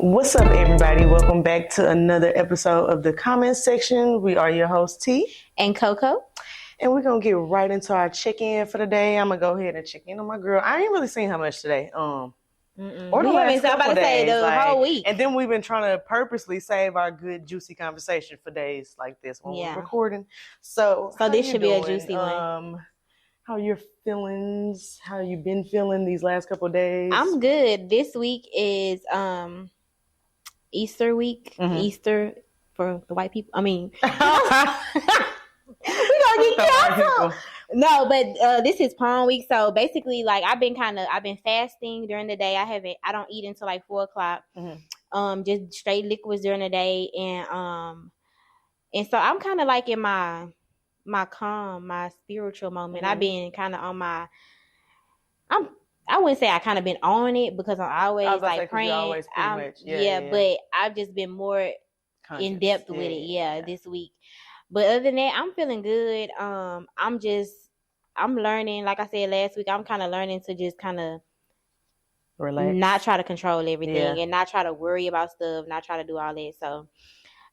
What's up, everybody? Welcome back to another episode of the comment section. We are your hosts, T and Coco. And we're going to get right into our check-in for the day. I'm going to go ahead and check in on my girl. I ain't really seen her much today. Or the last couple days. Whole week. And then we've been trying to purposely save our good, juicy conversation for days like this when we're recording. So this should be a juicy one. How are your feelings? How you been feeling these last couple of days? I'm good. This week is Easter week. Mm-hmm. Easter for the white people. I mean, we're gonna get canceled. No, but this is Palm Week, so basically, like I've been fasting during the day. I don't eat until like 4:00. Mm-hmm. Just straight liquids during the day, and so I'm kind of like in my calm, my spiritual moment. Mm-hmm. I've been kind of on I wouldn't say I kind of been on it because I'm always like praying. Always but I've just been more conscious, in depth with it. This week. But other than that, I'm feeling good. I'm learning. Like I said last week, I'm kind of learning to just kind of relax, not try to control everything, and not try to worry about stuff, not try to do all that. So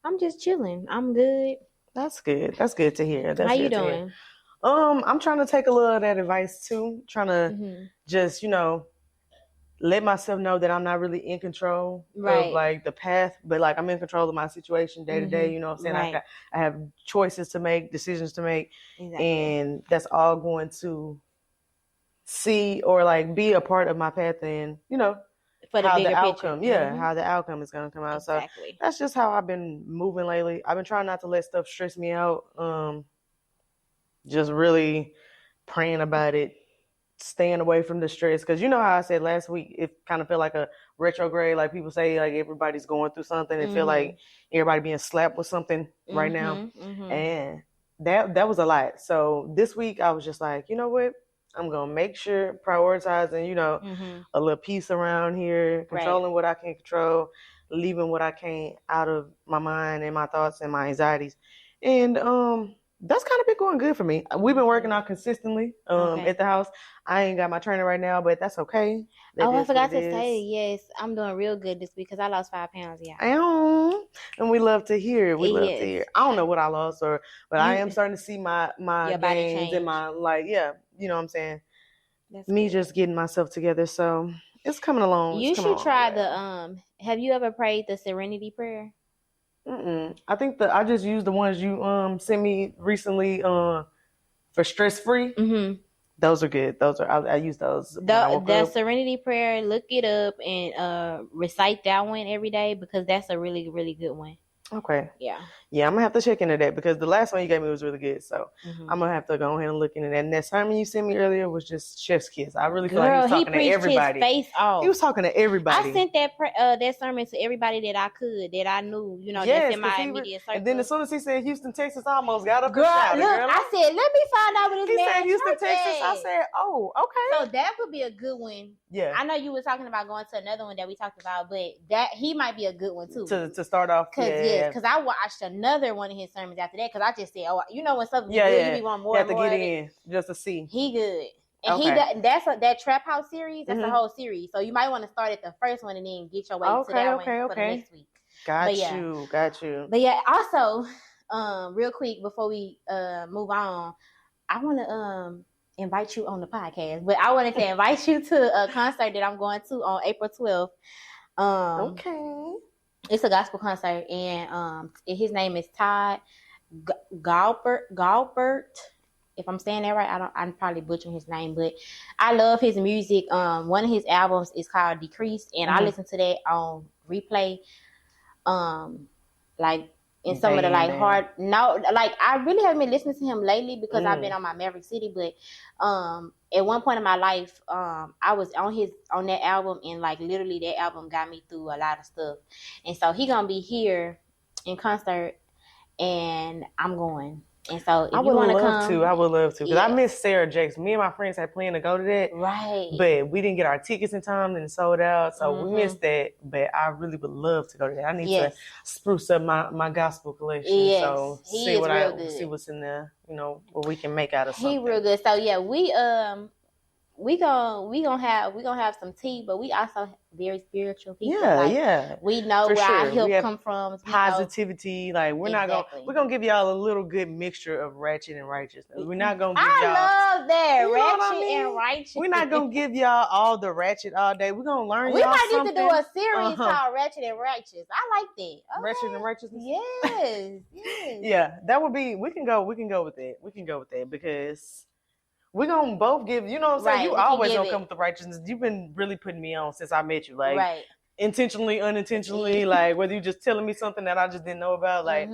I'm just chilling. I'm good. That's good. That's good to hear. How you doing? I'm trying to take a little of that advice too. Trying to just, let myself know that I'm not really in control of like the path, but like I'm in control of my situation day to day. You know what I'm saying? Right. I have choices to make, decisions to make, and that's all going to see or like be a part of my path, and for the how bigger the outcome, picture. How the outcome is going to come out. Exactly. So that's just how I've been moving lately. I've been trying not to let stuff stress me out. Just really praying about it, staying away from the stress. Because you know how I said last week, it kind of felt like a retrograde. Like people say, like everybody's going through something and feel like everybody being slapped with something right now. And that was a lot. So this week I was just like, you know what? I'm going to make sure prioritizing, a little peace around here, controlling what I can control, leaving what I can't out of my mind and my thoughts and my anxieties. And, that's kind of been going good for me. We've been working out consistently at the house. I ain't got my trainer right now, but that's okay. I forgot to say, yes, I'm doing real good this week because I lost 5 pounds. Yeah. And we love to hear it. We love to hear it. I don't know what I lost, but I am starting to see my gains and my, you know what I'm saying? That's me good. Just getting myself together. So it's coming along. You should try have you ever prayed the Serenity Prayer? I think I just used the ones you sent me recently for stress free. Mm-hmm. Those are good. I use those. The Serenity Prayer. Look it up and recite that one every day because that's a really, really good one. Okay. Yeah, I'm gonna have to check into that because the last one you gave me was really good. So I'm gonna have to go ahead and look into that. And that sermon you sent me earlier was just chef's kiss. I really feel like he was talking to everybody. His face off. He was talking to everybody. I sent that sermon to everybody that I knew, that's in my immediate circle. And then as soon as he said Houston, Texas, I almost got up and shouted. I said, let me find out what this man said Houston, Texas. I said, oh, okay. So that would be a good one. Yeah. I know you were talking about going to another one that we talked about, but that he might be a good one too. To start off. Because I watched another one of his sermons after that because I just said, when something's good, you want more. You have to get in just to see. He good. And that Trap House series, that's a whole series. So you might want to start at the first one and then get your way to that one for the next week. Got you. But yeah, also, real quick before we move on, I want to invite you on the podcast. But I wanted to invite you to a concert that I'm going to on April 12th. Okay. It's a gospel concert, and his name is Todd Galbert. If I'm saying that right, I'm probably butchering his name, but I love his music. One of his albums is called Decreased, and I listen to that on replay. Like in some of the I really haven't been listening to him lately because I've been on my Maverick City, but at one point in my life, I was on that album, and like literally that album got me through a lot of stuff. And so he gonna be here in concert, and I'm going. And so if you want to come, I would love to because I miss Sarah Jakes. Me and my friends had planned to go to that, right? But we didn't get our tickets in time and it sold out, so we missed that. But I really would love to go to that. I need to spruce up my gospel collection. Yes. So see what's in there. What we can make out of something. He real good. So yeah, we we gonna have some tea, but we also very spiritual people. Yeah, like, yeah. We know For where our sure. help come from. Positivity. Like we're gonna give y'all a little good mixture of ratchet and righteousness. We're not gonna give y'all. I love that ratchet and righteous. We're not gonna give y'all all the ratchet all day. We're gonna learn. We y'all might something. need to do a series called Ratchet and Righteous. I like that. Okay. Ratchet and Righteousness. Yes. Yeah, that would be. We can go with that. We can go with that because we're gonna both give. You know what I'm saying? You always gonna come with the righteousness. You've been really putting me on since I met you. Like intentionally, unintentionally. Like whether you just telling me something that I just didn't know about. Like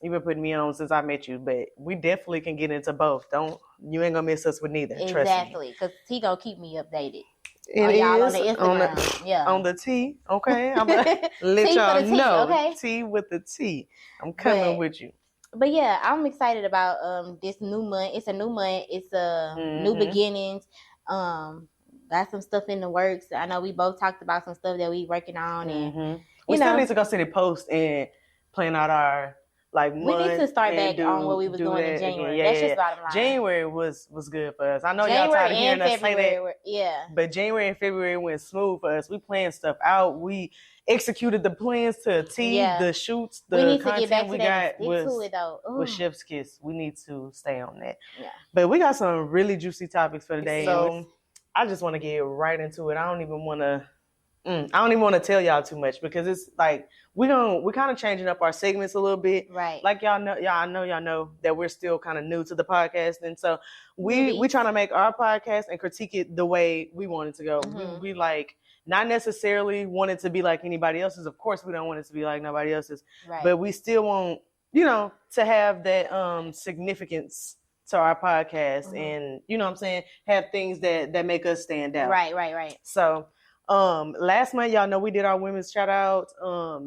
you've been putting me on since I met you. But we definitely can get into both. You ain't gonna miss us with neither. Exactly, because he gonna keep me updated. It is on the Instagram. On the T. Okay, I'm gonna let y'all know. Okay? T with the T. I'm coming with you. But yeah, I'm excited about this new month. It's a new month. It's new beginnings. Got some stuff in the works. I know we both talked about some stuff that we working on, and we still need to go see the post and plan out our we need to start back on what we was doing in January. That's just bottom line. January was good for us. I know y'all tired of hearing us say that. Yeah. But January and February went smooth for us. We planned stuff out. We executed the plans to a T. Yeah. The shoots, the content we got was chef's kiss. We need to stay on that. Yeah. But we got some really juicy topics for today. So I just want to get right into it. I don't even want to tell y'all too much because it's like we're kind of changing up our segments a little bit. Right. Like y'all know that we're still kind of new to the podcast. And so we trying to make our podcast and critique it the way we want it to go. We like not necessarily want it to be like anybody else's. Of course, we don't want it to be like nobody else's. Right. But we still want, to have that significance to our podcast and, you know what I'm saying, have things that make us stand out. Right. So last month, y'all know we did our women's shout out.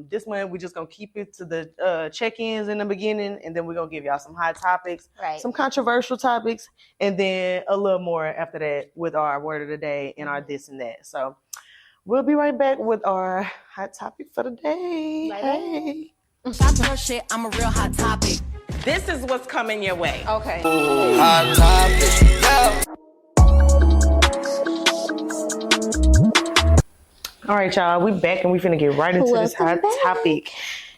This month we just gonna keep it to the check-ins in the beginning, and then we're gonna give y'all some hot topics, some controversial topics, and then a little more after that with our word of the day and our this and that. So we'll be right back with our hot topic for the day. Hey. Stop her shit, I'm a real hot topic. This is what's coming your way. Okay. Hot topic, yeah. All right, y'all, we back and we finna get right into this hot topic.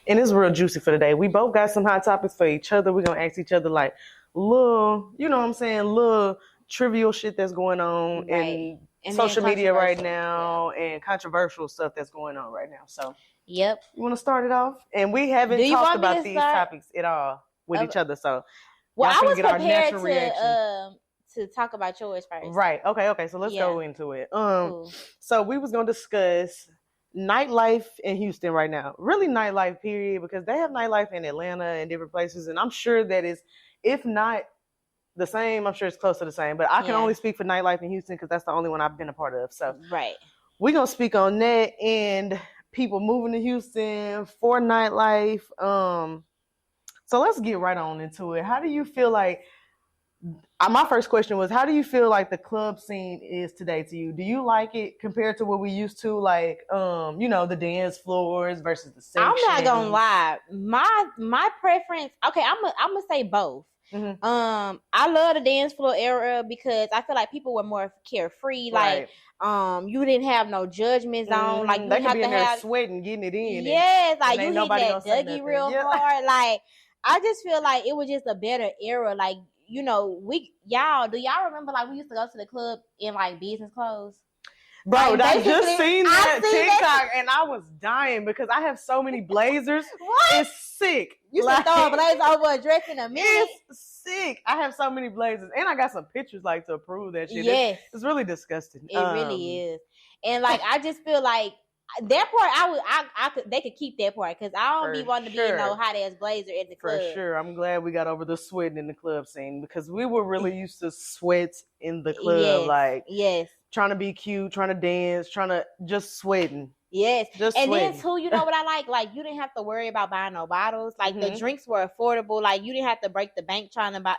And it's real juicy for today. We both got some hot topics for each other. We're gonna ask each other like little, little trivial shit that's going on in social media right now and controversial stuff that's going on right now. So yep. You wanna start it off? And we haven't talked about these topics at all with each other. So I was prepared to talk about yours first. Right. Okay. So let's go into it. Cool. So we was gonna discuss nightlife in Houston right now. Really nightlife, period, because they have nightlife in Atlanta and different places, and I'm sure that is, if not the same, I'm sure it's close to the same. But I can only speak for nightlife in Houston because that's the only one I've been a part of. So we're gonna speak on that and people moving to Houston for nightlife. So let's get right on into it. How do you feel like? My first question was, how do you feel like the club scene is today to you? Do you like it compared to what we used to, like, the dance floors versus the sections? I'm not gonna lie. My preference, okay, I'm gonna say both. Mm-hmm. I love the dance floor era because I feel like people were more carefree. Right. Like, you didn't have no judgment zone. Like, you they could be in there sweating, getting it in. Yes, like you hit that Dougie real hard. Like, I just feel like it was just a better era. Like, do y'all remember like we used to go to the club in like business clothes? Bro, I just seen that TikTok and I was dying because I have so many blazers. What? It's sick. You should throw a blazer over a dress in a minute. It's sick. I have so many blazers and I got some pictures like to prove that shit. Yes. It's really disgusting. It really is. And like I just feel like that part, they could keep that part because I don't be wanting to be in no hot ass blazer at the club. For sure, I'm glad we got over the sweating in the club scene because we were really used to sweat in the club, trying to be cute, trying to dance, trying to just sweating. Yes, just and sweating. Then too, you know what I like? Like you didn't have to worry about buying no bottles. Like the drinks were affordable. Like you didn't have to break the bank trying to buy,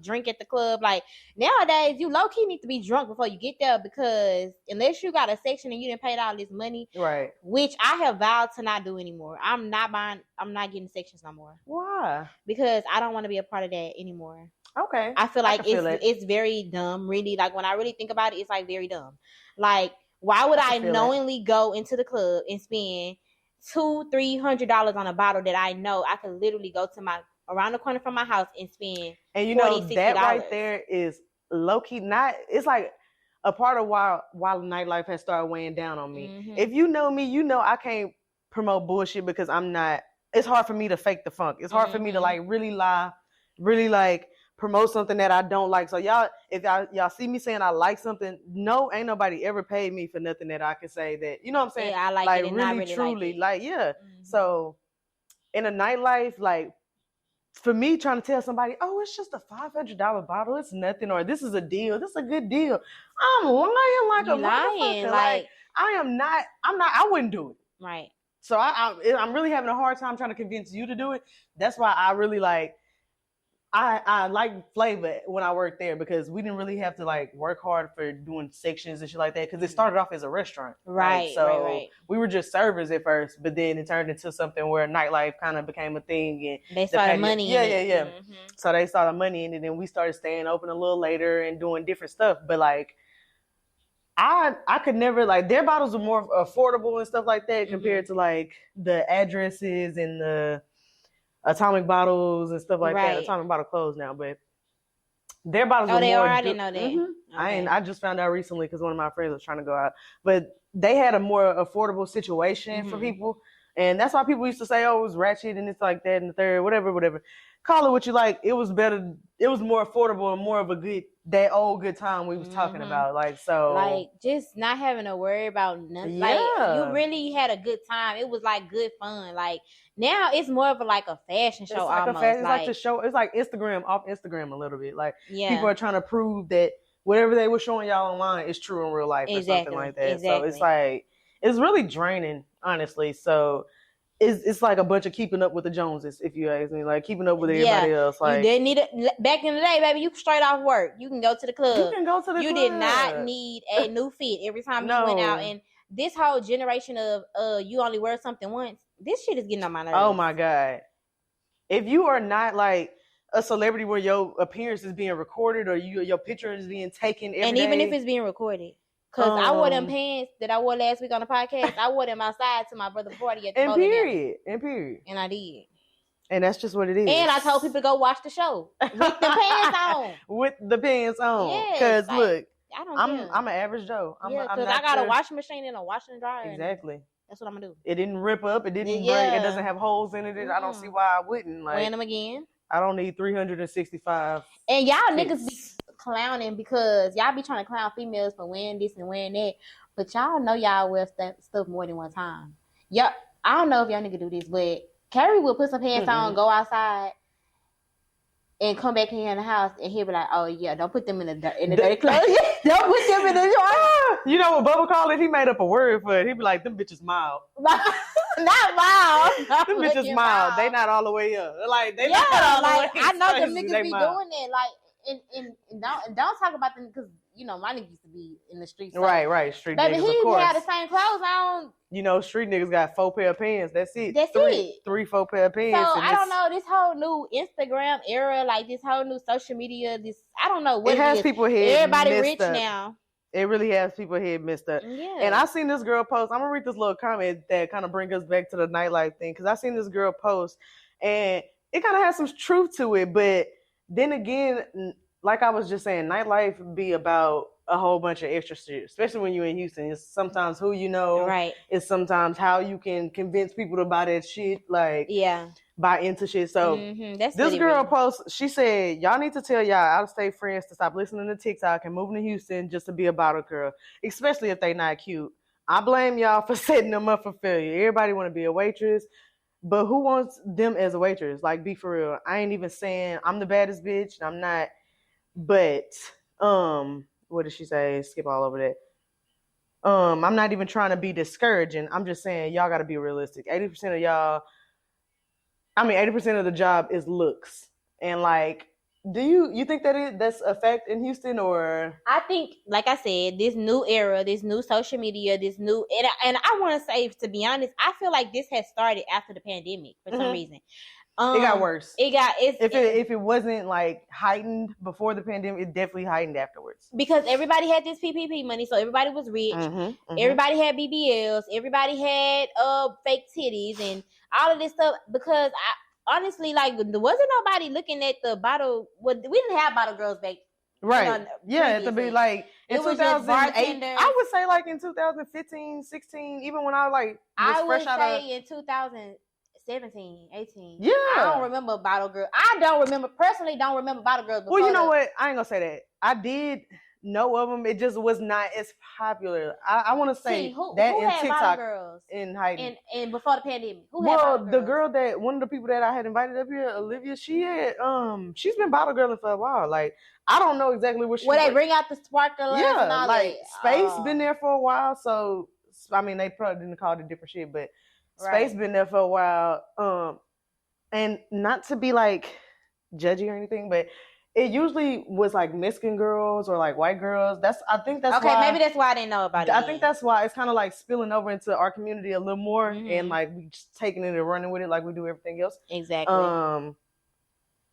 drink at the club. Like nowadays, you low key need to be drunk before you get there because unless you got a section and you didn't pay all this money, right? Which I have vowed to not do anymore. I'm not getting sections no more. Why? Because I don't want to be a part of that anymore. Okay. I feel like it's very dumb, really. Like, when I really think about it, it's like very dumb. Like, why would I knowingly go into the club and spend $200-$300 on a bottle that I know I could literally go to around the corner from my house and spend and $40, $60? That right there is low key not. It's like a part of why nightlife has started weighing down on me. Mm-hmm. If you know me, you know I can't promote bullshit because I'm not. It's hard for me to fake the funk. It's hard for me to like really lie, really like promote something that I don't like. So if y'all see me saying I like something, no, ain't nobody ever paid me for nothing that I can say that, you know what I'm saying? Yeah, I like it and really, really truly, like it. Yeah. Mm-hmm. So in a nightlife, like for me trying to tell somebody, oh, it's just a $500 bottle, it's nothing, or this is a deal, this is a good deal. I'm lying like a motherfucker. Like I'm not, I wouldn't do it. Right. So I'm really having a hard time trying to convince you to do it. That's why I really like, I like Flavor when I worked there because we didn't really have to like work hard for doing sections and shit like that because it started off as a restaurant. Right. Like, so right. we were just servers at first, but then it turned into something where nightlife kind of became a thing. And they started money in it. Yeah. Mm-hmm. So they started money in it and we started staying open a little later and doing different stuff. But like, I could never, like, their bottles are more affordable and stuff like that compared to like the addresses and the Atomic bottles and stuff like that. Atomic bottle closed now, but their bottles are more. I didn't know that. Mm-hmm. Okay. I just found out recently because one of my friends was trying to go out, but they had a more affordable situation for people, and that's why people used to say, "Oh, it was ratchet and it's like that and the third, whatever." Call it what you like. It was better. It was more affordable and more of a that old good time we was talking about. Like, so, like, just not having to worry about nothing. Yeah. Like, you really had a good time. It was like good fun. Like, now it's more of like a fashion show. It's like the show. It's like Instagram, off Instagram a little bit. Like, people are trying to prove that whatever they were showing y'all online is true in real life or something like that. Exactly. So it's like, it's really draining, honestly. So it's like a bunch of keeping up with the Joneses, if you ask me, like keeping up with everybody else. Like, you didn't need it back in the day, baby. You straight off work, you can go to the club. You did not need a new fit every time you went out. And this whole generation of you only wear something once, this shit is getting on my nerves. Oh my God! If you are not like a celebrity where your appearance is being recorded or your picture is being taken every day, even if it's being recorded. Because I wore them pants that I wore last week on the podcast. I wore them outside to my brother's party at the period. And I did. And that's just what it is. And I told people to go watch the show with the pants on. With the pants on. Yeah. Because like, look, I don't I'm an average Joe. Because I got a washing machine and a washing and dryer. Exactly. That's what I'm gonna do. It didn't rip up. It didn't break. It doesn't have holes in it. I don't see why I wouldn't. Like, wearing them again. I don't need 365. And y'all niggas be clowning because y'all be trying to clown females for wearing this and wearing that, but y'all know y'all wear stuff more than one time. I don't know if y'all niggas do this, but Carrie will put some pants on, go outside, and come back in the house, and he'll be like, "Oh yeah, don't put them in the dirty clothes. Don't put them in the drawer." You know what Bubba called it? He made up a word for it. He'd be like, "Them bitches mild." Not mild. Them bitches mild. They not all the way up. Like they not all like, the way. I know them niggas be doing it. Like. And don't talk about them because my nigga used to be in the streets. So. Right. Street baby, niggas, he of course. had the same clothes on. Street niggas got 4 pair of pants. That's it. That's it. 4 pair of pants. So I don't know, this whole new Instagram era, like this whole new social media. I don't know what it has. People head everybody rich up. now. It really has people head messed up. Yeah. And I seen this girl post. I'm gonna read this little comment that kind of bring us back to the nightlife thing because I seen this girl post and it kind of has some truth to it, but then again. Like I was just saying, nightlife be about a whole bunch of extra shit, especially when you're in Houston. It's sometimes who you know. Right. It's sometimes how you can convince people to buy that shit, like buy into shit. So this girl post, she said, y'all need to tell y'all out-of-state friends to stop listening to TikTok and moving to Houston just to be a bottle girl, especially if they not cute. I blame y'all for setting them up for failure. Everybody want to be a waitress. But who wants them as a waitress? Like, be for real. I ain't even saying I'm the baddest bitch. I'm not. But what did she say? Skip all over that. I'm not even trying to be discouraging. I'm just saying y'all got to be realistic. 80% of y'all, 80% of the job is looks. And like, do you think that's a fact in Houston or? I think, like I said, this new era, this new social media, this new, and I want to say, to be honest, I feel like this has started after the pandemic for some reason. It got worse. If it wasn't like heightened before the pandemic, it definitely heightened afterwards. Because everybody had this PPP money, so everybody was rich. Everybody had BBLs. Everybody had fake titties and all of this stuff. Because honestly, like, wasn't nobody looking at the bottle. Well, we didn't have bottle girls back. Right. Yeah, to be like in 2008. I would say like in 2015, 16, even when I like was fresh out of in 2017, 18. Yeah. I don't remember bottle girl. Personally don't remember bottle girls before. Well, you know what? I ain't gonna say that. I did know of them. It just was not as popular. I want to say who that in had TikTok girls in Haiti. And before the pandemic. The girl that one of the people that I had invited up here, Olivia, she had she's been bottle girling for a while. Like, I don't know exactly what she they bring out the sparklers and all like that. Space been there for a while, so I mean they probably didn't call it different shit, but Space been there for a while. And not to be like judgy or anything, but it usually was like Mexican girls or like white girls. I think that's okay. Maybe that's why I didn't know about it. I think that's why it's kind of like spilling over into our community a little more, and like we just taking it and running with it like we do everything else. Exactly.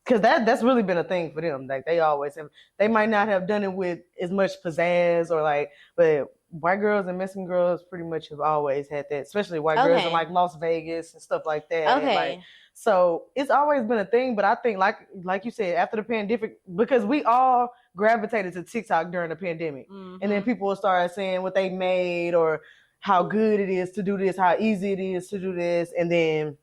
Because that's really been a thing for them. Like they always have. They might not have done it with as much pizzazz or like, but white girls and Mexican girls pretty much have always had that, especially white girls in like Las Vegas and stuff like that. Okay. And like, so it's always been a thing, but I think like you said, after the pandemic, because we all gravitated to TikTok during the pandemic, and then people will start saying what they made or how good it is to do this, how easy it is to do this, and then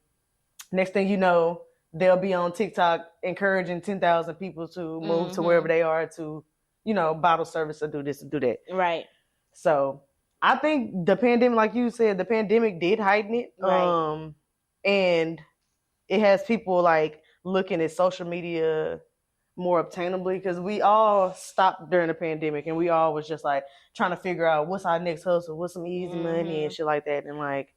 next thing you know, they'll be on TikTok encouraging 10,000 people to move to wherever they are to, bottle service or do this and do that. Right. So I think the pandemic, like you said, the pandemic did heighten it. Right. And it has people like looking at social media more obtainably, because we all stopped during the pandemic and we all was just like trying to figure out what's our next hustle, what's some easy money and shit like that. And like,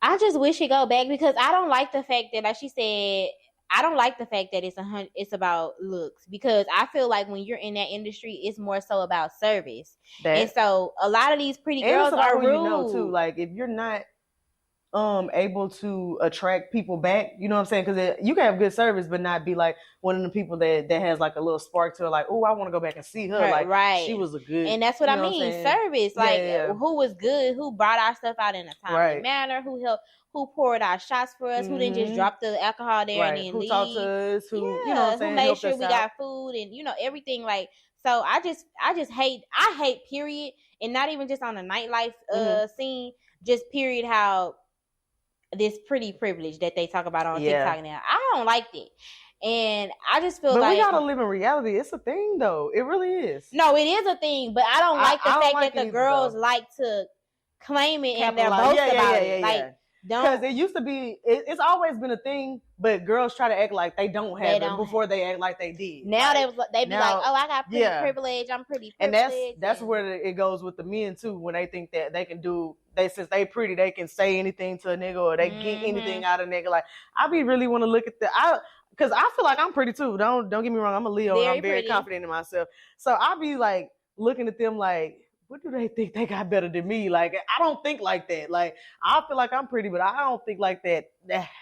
I just wish it go back, because I don't like the fact that, like she said, I don't like the fact that it's about looks, because I feel like when you're in that industry, it's more so about service. And so a lot of these pretty girls are rude. Too. Like, if you're not able to attract people back, you know what I'm saying? Because you can have good service, but not be like one of the people that has like a little spark to her, like, oh, I want to go back and see her. She was a good, and that's what I mean. Service, who was good, who brought our stuff out in a timely manner, who helped, who poured our shots for us, who didn't just drop the alcohol there and then leave. Talked to us, who made sure we got food and everything. Like, so I hate period, and not even just on the nightlife scene, just period, how this pretty privilege that they talk about on TikTok now. I don't like it. And I just feel like... we gotta live in reality. It's a thing, though. It really is. No, it is a thing, but I don't like the fact that the girls like to claim it and they're boast about it. Like, because it used to be, it's always been a thing, but girls try to act like they don't have it before they act like they did. Now they be like, oh, I got pretty privilege. I'm pretty privileged. And that's where it goes with the men too, when they think that they can do, since they pretty, they can say anything to a nigga or they get anything out of a nigga. Like, I be really want to look at because I feel like I'm pretty too. Don't get me wrong. I'm a Leo and I'm very confident in myself. So I be like looking at them like, what do they think they got better than me? Like, I don't think like that. Like, I feel like I'm pretty, but I don't think like that.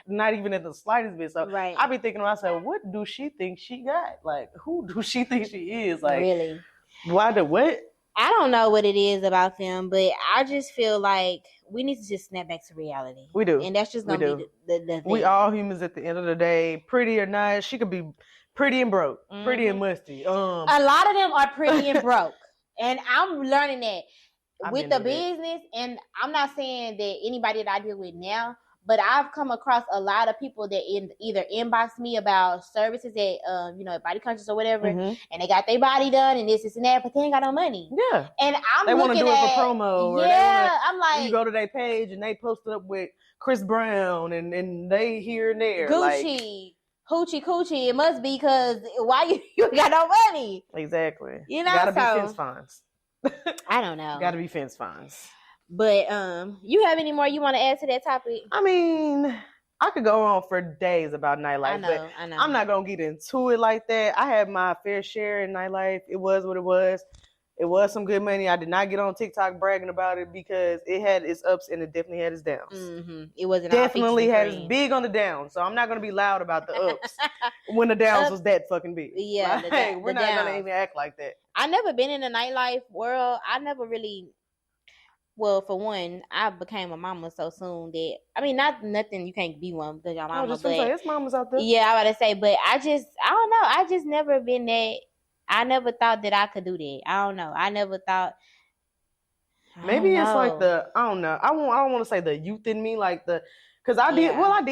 Not even in the slightest bit. So I be thinking to myself, what do she think she got? Like, who do she think she is? Like, really? Why the what? I don't know what it is about them, but I just feel like we need to just snap back to reality. We do. And that's just going to be the thing. We all humans at the end of the day, pretty or not. She could be pretty and broke, pretty and musty. A lot of them are pretty and broke. And I'm learning that with the business, and I'm not saying that anybody that I deal with now, but I've come across a lot of people that either inbox me about services at, body conscious or whatever, and they got their body done and this and that, but they ain't got no money. Yeah. And they want to do it for promo. I'm like, you go to their page and they post it up with Chris Brown and they here and there. Gucci. Hoochie coochie, it must be, because why you got no money? Exactly. Gotta be fence fines. I don't know. Gotta be fence fines. But you have any more you want to add to that topic? I mean, I could go on for days about nightlife. I know. I'm not gonna get into it like that. I had my fair share in nightlife. It was what it was. It was some good money. I did not get on TikTok bragging about it because it had its ups and it definitely had its downs. It wasn't definitely had its big on the downs. So I'm not gonna be loud about the ups when the downs was that fucking big. Yeah, like, we're not gonna even act like that. I never been in the nightlife world. I never really. Well, for one, I became a mama so soon that nothing. You can't be one because your mama. But it's mamas out there. Yeah, I about to say, but I don't know. I just never been that. I never thought that I could do that. I don't know. I never thought. Maybe it's like I don't know. I don't want to say the youth in me, like because I did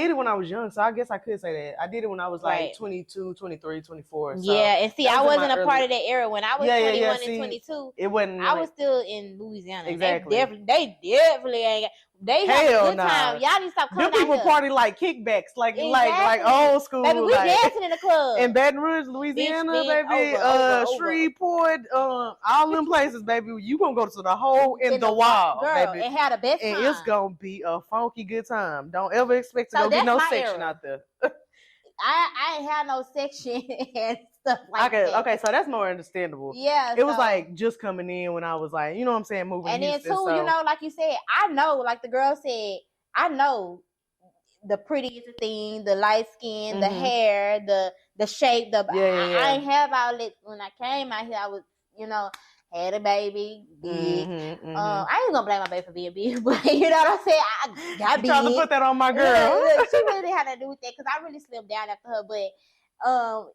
it when I was young, so I guess I could say that. I did it when I was like 22, 23, 24. So yeah, and see, I wasn't a part of that era. When I was 21 and 22, it wasn't. I was still in Louisiana. Exactly. They definitely ain't. They had a good time. Y'all need to stop coming out here. Them people party like kickbacks, like old school. Baby, we dancing in the club. In Baton Rouge, Louisiana, baby. Shreveport, all them places, baby. You gonna go to the hole in the wall, girl, baby. And had the best time. And it's gonna be a funky good time. Don't ever expect to go get no section out there. I ain't had no section and stuff like that. Okay, so that's more understandable. Yeah. It was like just coming in when I was like, you know what I'm saying, moving. And then too, you know, like you said, I know, like the girl said, I know the pretty is the thing, the light skin, the hair, the shape, I ain't have all it when I came out here. I was, you know, had a baby, big. I ain't gonna blame my baby for being big, but you know what I'm saying? I got big. Trying to put that on my girl. Yeah, she really didn't have to do with that because I really slimmed down after her. But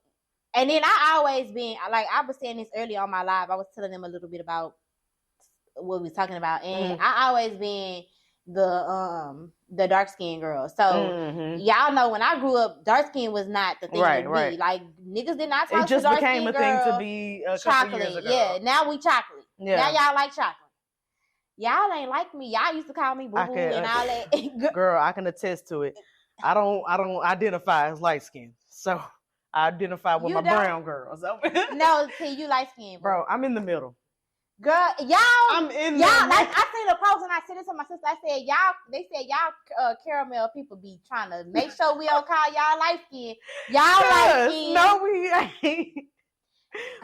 and then I always been like I was saying this earlier on my live. I was telling them a little bit about what we was talking about, and I always been the dark skinned girl. So y'all know when I grew up, dark skin was not the thing to be. Like niggas did not talk it just to dark became a girl. thing to be a chocolate. Years ago. Yeah, now we chocolate. Yeah. Now y'all like chocolate. Y'all ain't like me. Y'all used to call me boo boo and all that. Girl, I can attest to it. I don't identify as light skinned. So I identify with my brown girls. No, see, you light skinned. Bro, I'm in the middle. Girl, y'all, I'm in y'all. Like I seen a post and I said this to my sister. I said y'all. They said y'all caramel people be trying to make sure we don't call y'all light skin. Y'all light skin. No, we ain't.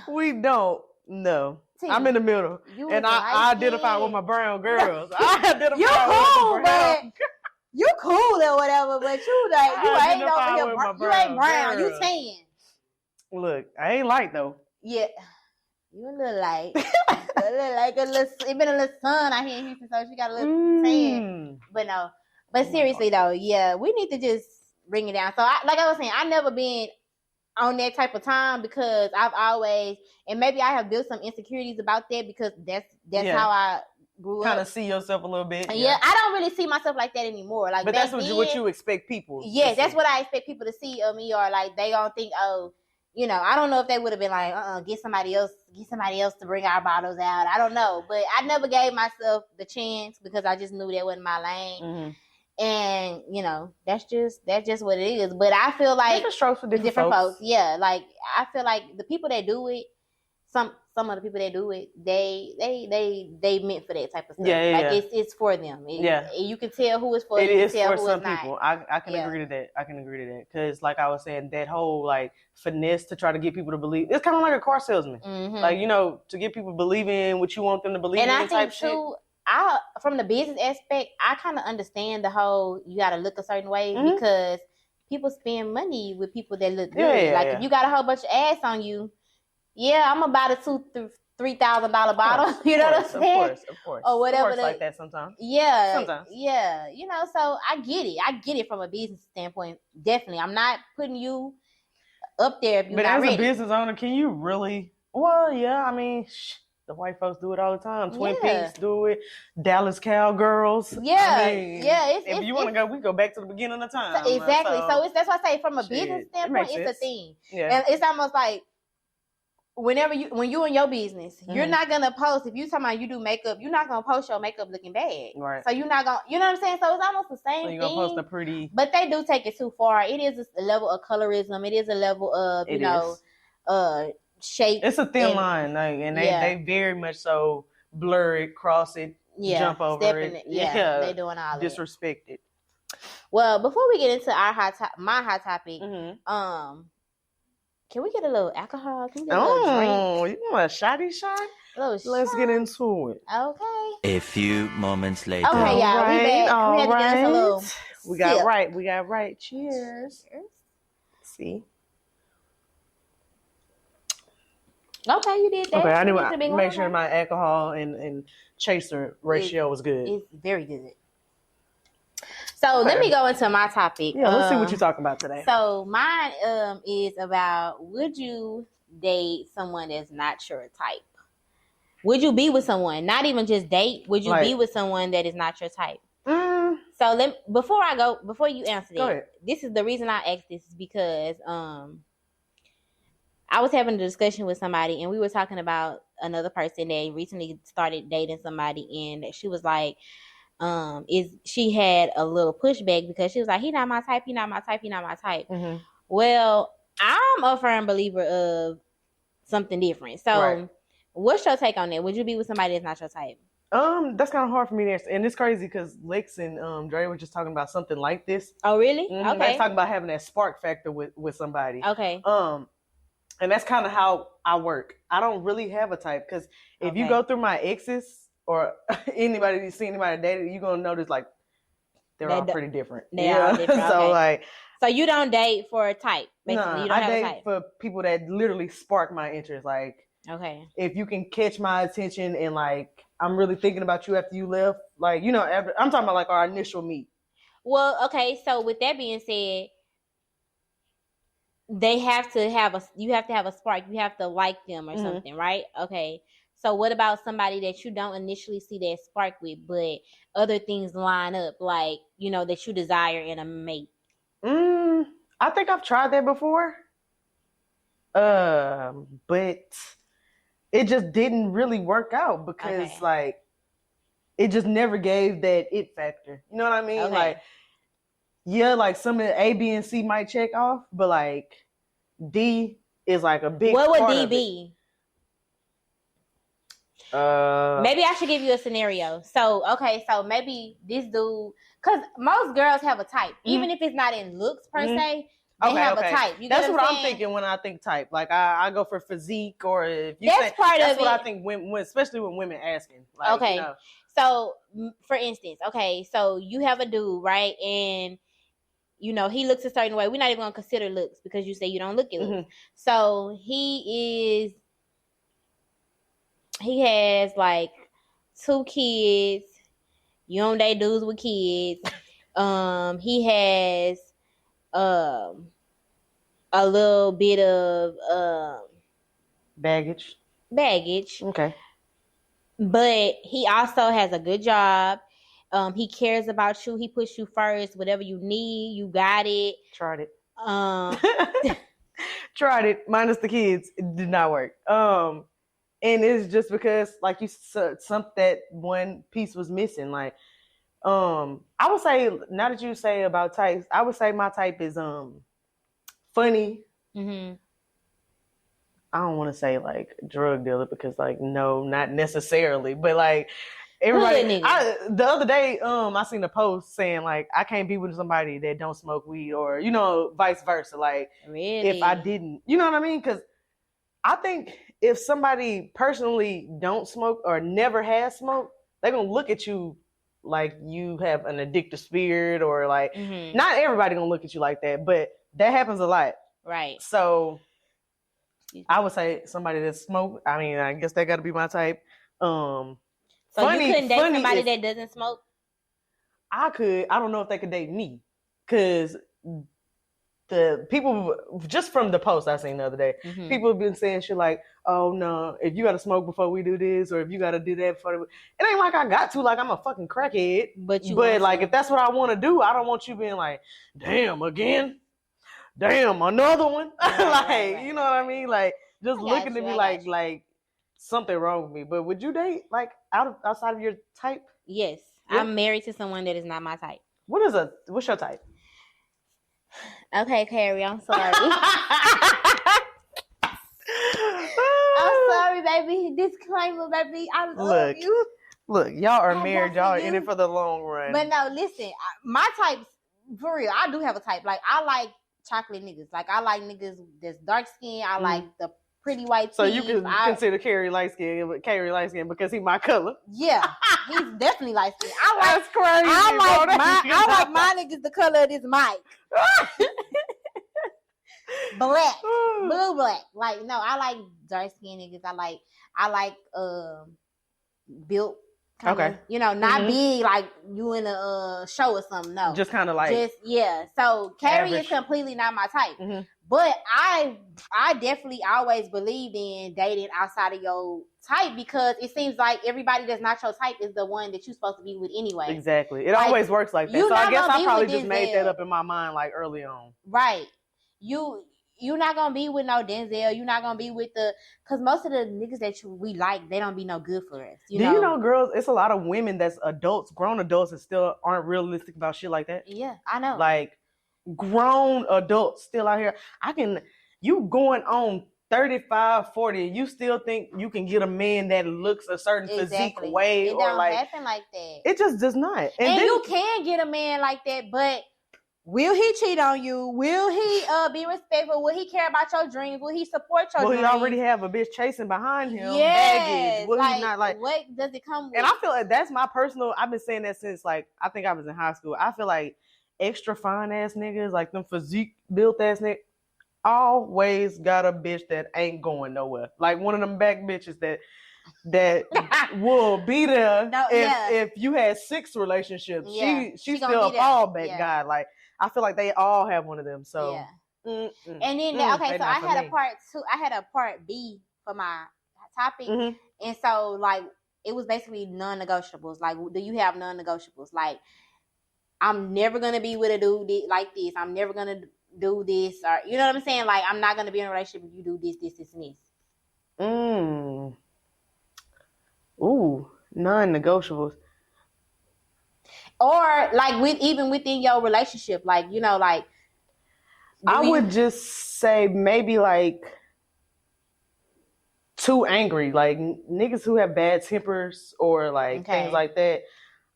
We don't. No, I'm in the middle, and I identify with my brown girls. I identify you cool, with my brown. You cool or whatever, but you like you ain't over here. You ain't brown. You tan. Look, I ain't light though. Yeah. You a little light. It been a little sun out here in Houston, so she got a little tan. But no. But seriously though, yeah, we need to just bring it down. So like I was saying, I never been on that type of time because I've always, and maybe I have built some insecurities about that because that's how I grew up. Kind of see yourself a little bit. Yeah, I don't really see myself like that anymore. Like, but that's what you expect people. Yeah, that's what I expect people to see of me, or like they don't think, oh, you know, I don't know if they would have been like, get somebody else to bring our bottles out. I don't know. But I never gave myself the chance because I just knew that wasn't my lane. And, you know, that's just what it is. But I feel like different strokes for different folks. Yeah. Like I feel like the people that do it, some of the people that do it, they meant for that type of stuff. It's for them. You can tell who it's for. It is for some people. I can agree to that. Because like I was saying, that whole like finesse to try to get people to believe, it's kind of like a car salesman. Like, you know, to get people believing what you want them to believe in. And I think shit. too, from the business aspect, I kind of understand the whole you got to look a certain way because people spend money with people that look good. If you got a whole bunch of ass on you, I'm gonna buy the $2,000-$3,000 bottle. You know what I'm saying? Of course. Or whatever. It works like that sometimes. Yeah. Sometimes. Yeah. You know, so I get it. I get it from a business standpoint. Definitely. I'm not putting you up there if you're not ready. But as a business owner, can you really? Well, yeah. I mean, the white folks do it all the time. Twin Peaks do it. Dallas Cowgirls. Yeah. I mean, if you want to go, we go back to the beginning of time. Exactly. So that's why I say from a business standpoint, it's a thing. Yeah. And it's almost like, when you in your business, you're not gonna post. If you talking about you do makeup, you're not gonna post your makeup looking bad. Right. So you're not gonna, you know what I'm saying? So it's almost the same thing. You're gonna post a pretty, but they do take it too far. It is a level of colorism. It is a level of shape. It's a thin line, like, and they very much so blur it, cross it, jump over it. Yeah, they doing all disrespect it. Well, before we get into our my hot topic, Can we get a little alcohol? Can we get a little drink? You want a shotty shot? Let's get into it. Okay. A few moments later. Okay, y'all. We back. We had to get us a little. We got right. We got right. Cheers. See. Okay, you did that. Okay, I knew to make sure my alcohol and chaser ratio was good. It's very good. So let me go into my topic. Yeah, let's see what you're talking about today. So mine is about, would you date someone that's not your type? Would you be with someone, not even just date? Would you be with someone that is not your type? So before you answer that, this is the reason I asked this is because I was having a discussion with somebody and we were talking about another person that recently started dating somebody, and she was like, she had a little pushback because she was like, he not my type. Mm-hmm. Well, I'm a firm believer of something different. So what's your take on that? Would you be with somebody that's not your type? That's kind of hard for me to answer. And it's crazy because Lex and Dre were just talking about something like this. Oh, really? Mm-hmm. Okay. They're talking about having that spark factor with somebody. Okay. And that's kind of how I work. I don't really have a type because if you go through my exes or anybody you see anybody dated, you're gonna notice like they're all pretty different. They are different. So so you don't date for a type, basically. Nah, you don't I have date a type. for people that literally spark my interest. Like, if you can catch my attention and like I'm really thinking about you after you left, like I'm talking about like our initial meet. Well, okay. So with that being said, you have to have a spark. You have to like them or something, right? Okay. So what about somebody that you don't initially see that spark with, but other things line up, like, that you desire in a mate? I think I've tried that before. But it just didn't really work out because like it just never gave that it factor. You know what I mean? Like, yeah, like some of the A, B, and C might check off, but like D is like a big part of it. What would D be? Maybe I should give you a scenario. So maybe this dude, because most girls have a type, even if it's not in looks per se. They have a type. You that's get what I'm thinking when I think type. Like I go for physique, or if you that's what I think when especially when women asking. Like, So for instance, so you have a dude, right? And he looks a certain way. We're not even gonna consider looks because you say you don't look at looks. So he has like 2 kids. You don't date dudes with kids. He has a little bit of baggage. Okay. But he also has a good job. He cares about you. He puts you first. Whatever you need, you got it. Tried it. Tried it. Minus the kids. It did not work. And it's just because, like you said, that one piece was missing. Like, I would say, now that you say about types, I would say my type is funny. I don't want to say like drug dealer because like no, not necessarily, but like everybody. The other day, I seen a post saying like I can't be with somebody that don't smoke weed, or vice versa. Like, if I didn't, you know what I mean? Because I think if somebody personally don't smoke or never has smoked, they're gonna look at you like you have an addictive spirit, or like not everybody gonna look at you like that, but that happens a lot. Right. So I would say somebody that smoke. I mean, I guess that got to be my type. So you couldn't date somebody that doesn't smoke? I could. I don't know if they could date me, because the people, just from the post I seen the other day, people have been saying shit like, "Oh no, if you got to smoke before we do this, or if you got to do that before," it ain't like I got to. Like, I'm a fucking crackhead. But like, if that's what I want to do, I don't want you being like, "Damn, again." Damn, another one. Right. You know what I mean? Like, just looking at me like something wrong with me. But would you date like outside of your type? Yes. Yeah. I'm married to someone that is not my type. What's your type? Okay, Carrie, I'm sorry. I'm sorry, baby. Disclaimer, baby. I love you. Look, y'all are married. Y'all are in it for the long run. But no, listen. My type's, for real, I do have a type. Like, I like chocolate niggas. Like I like niggas that's dark skin. I like the pretty white teeth. So you can consider Carrie light skin because he my color. Yeah, he's definitely light skin. That's crazy. I like my niggas the color of this mic. Black, blue black. Like no, I like dark skin niggas. I like built. Kinda, you know, not big like you in a show or something. No, just kind of like So Carrie is completely not my type. But I definitely always believed in dating outside of your type because it seems like everybody that's not your type is the one that you're supposed to be with anyway. Exactly, it always works like that. So I guess I probably just made that up in my mind like early on. Right, You're not gonna be with no Denzel. You're not gonna be with because most of the niggas that we like, they don't be no good for us. Do you know, girls? It's a lot of women that's adults, grown adults, and still aren't realistic about shit like that. Yeah, I know. Like grown adults still out here. You going on 35, 40, and you still think you can get a man that looks a certain physique way, it don't happen like that. It just does not. And then, you can get a man like that, but. Will he cheat on you? Will he be respectful? Will he care about your dreams? Will he support your dreams? Will he already have a bitch chasing behind him? Yes. Baggage? Will he not like? What does it come with? And I feel like that's my personal. I've been saying that since like I think I was in high school. I feel like extra fine ass niggas, like them physique built ass niggas, always got a bitch that ain't going nowhere. Like one of them back bitches that will be there if you had 6 relationships. Yeah. She's still a fallback guy. Like. I feel like they all have one of them. So, and then so I had a part 2. I had a part B for my topic, and so like it was basically non-negotiables. Like, do you have non-negotiables? Like, I'm never gonna be with a dude like this. I'm never gonna do this, or you know what I'm saying? Like, I'm not gonna be in a relationship if you do this, this, this, and this. Ooh, non-negotiables. Or like even within your relationship, like you know, like I would just say maybe like too angry, like niggas who have bad tempers or like things like that.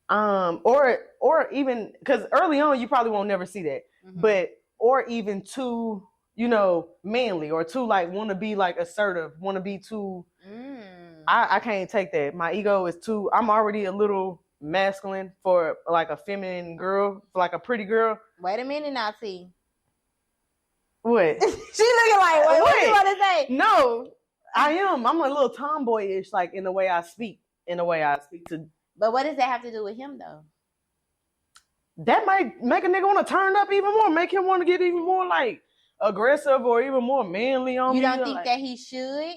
Or even because early on you probably won't never see that, but or even too, you know, manly or too like want to be like assertive, want to be too. I can't take that. My ego is too. I'm already a little masculine for like a feminine girl, for like a pretty girl. Wait a minute now, T. What? She looking like, what do you want to say? No, I am. I'm a little tomboyish, like in the way I speak, to. But what does that have to do with him, though? That might make a nigga want to turn up even more, make him want to get even more like aggressive or even more manly on me. You don't think that he should?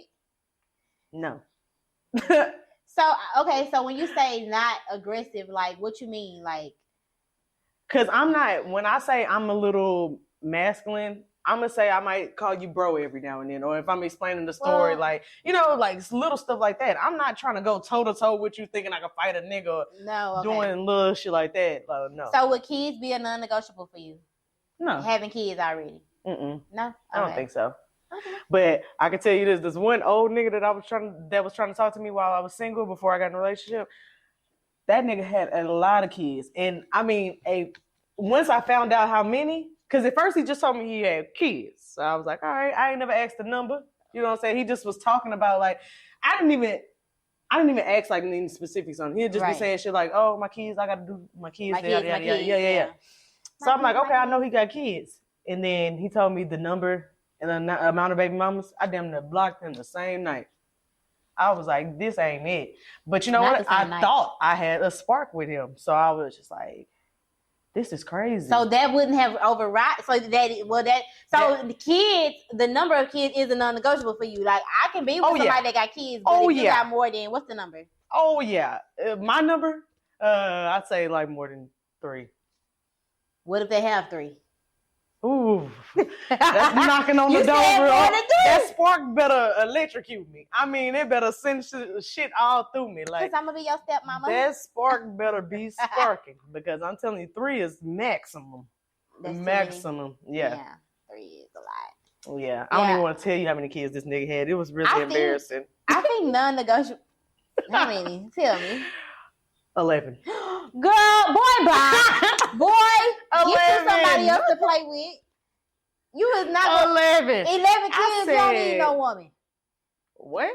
No. So when you say not aggressive, like what you mean? Like, cause I'm not, when I say I'm a little masculine, I'm gonna say I might call you bro every now and then, or if I'm explaining the story, like, you know, like little stuff like that. I'm not trying to go toe to toe with you thinking I can fight a nigga doing little shit like that. No. So would kids be a non-negotiable for you? No. Having kids already? No. Okay. I don't think so. Okay. But I can tell you this: there's one old nigga that was trying to talk to me while I was single before I got in a relationship. That nigga had a lot of kids, and I mean, once I found out how many, because at first he just told me he had kids, so I was like, all right, I ain't never asked the number. You know what I'm saying? He just was talking about like, I didn't even ask like any specifics on it. He'd just be saying shit like, oh, my kids, I got to do my kids. Yeah. So I'm like, okay, I know he got kids, and then he told me the number and the amount of baby mamas. I damn near blocked him the same night. I was like, this ain't it. But you know what? I thought I had a spark with him. So I was just like, this is crazy. So that wouldn't have override. The kids, the number of kids is a non-negotiable for you. Like, I can be with somebody that got kids, but if you got more than, what's the number? Oh, yeah. My number, I'd say like more than 3. What if they have 3? Ooh, that's knocking on the door, bro. That spark better electrocute me. I mean, it better send shit all through me. Like, because I'm gonna be your stepmama. That spark better be sparking, because I'm telling you, 3 is maximum. That's maximum. Yeah, 3 is a lot. Yeah, I don't even want to tell you how many kids this nigga had. It was really embarrassing. I think non-negotiable. How many? Tell me. 11. Girl, boy, bye. Boy, 11. Get you somebody else to play with. You is not 11. 11 kids. You don't need no woman. What?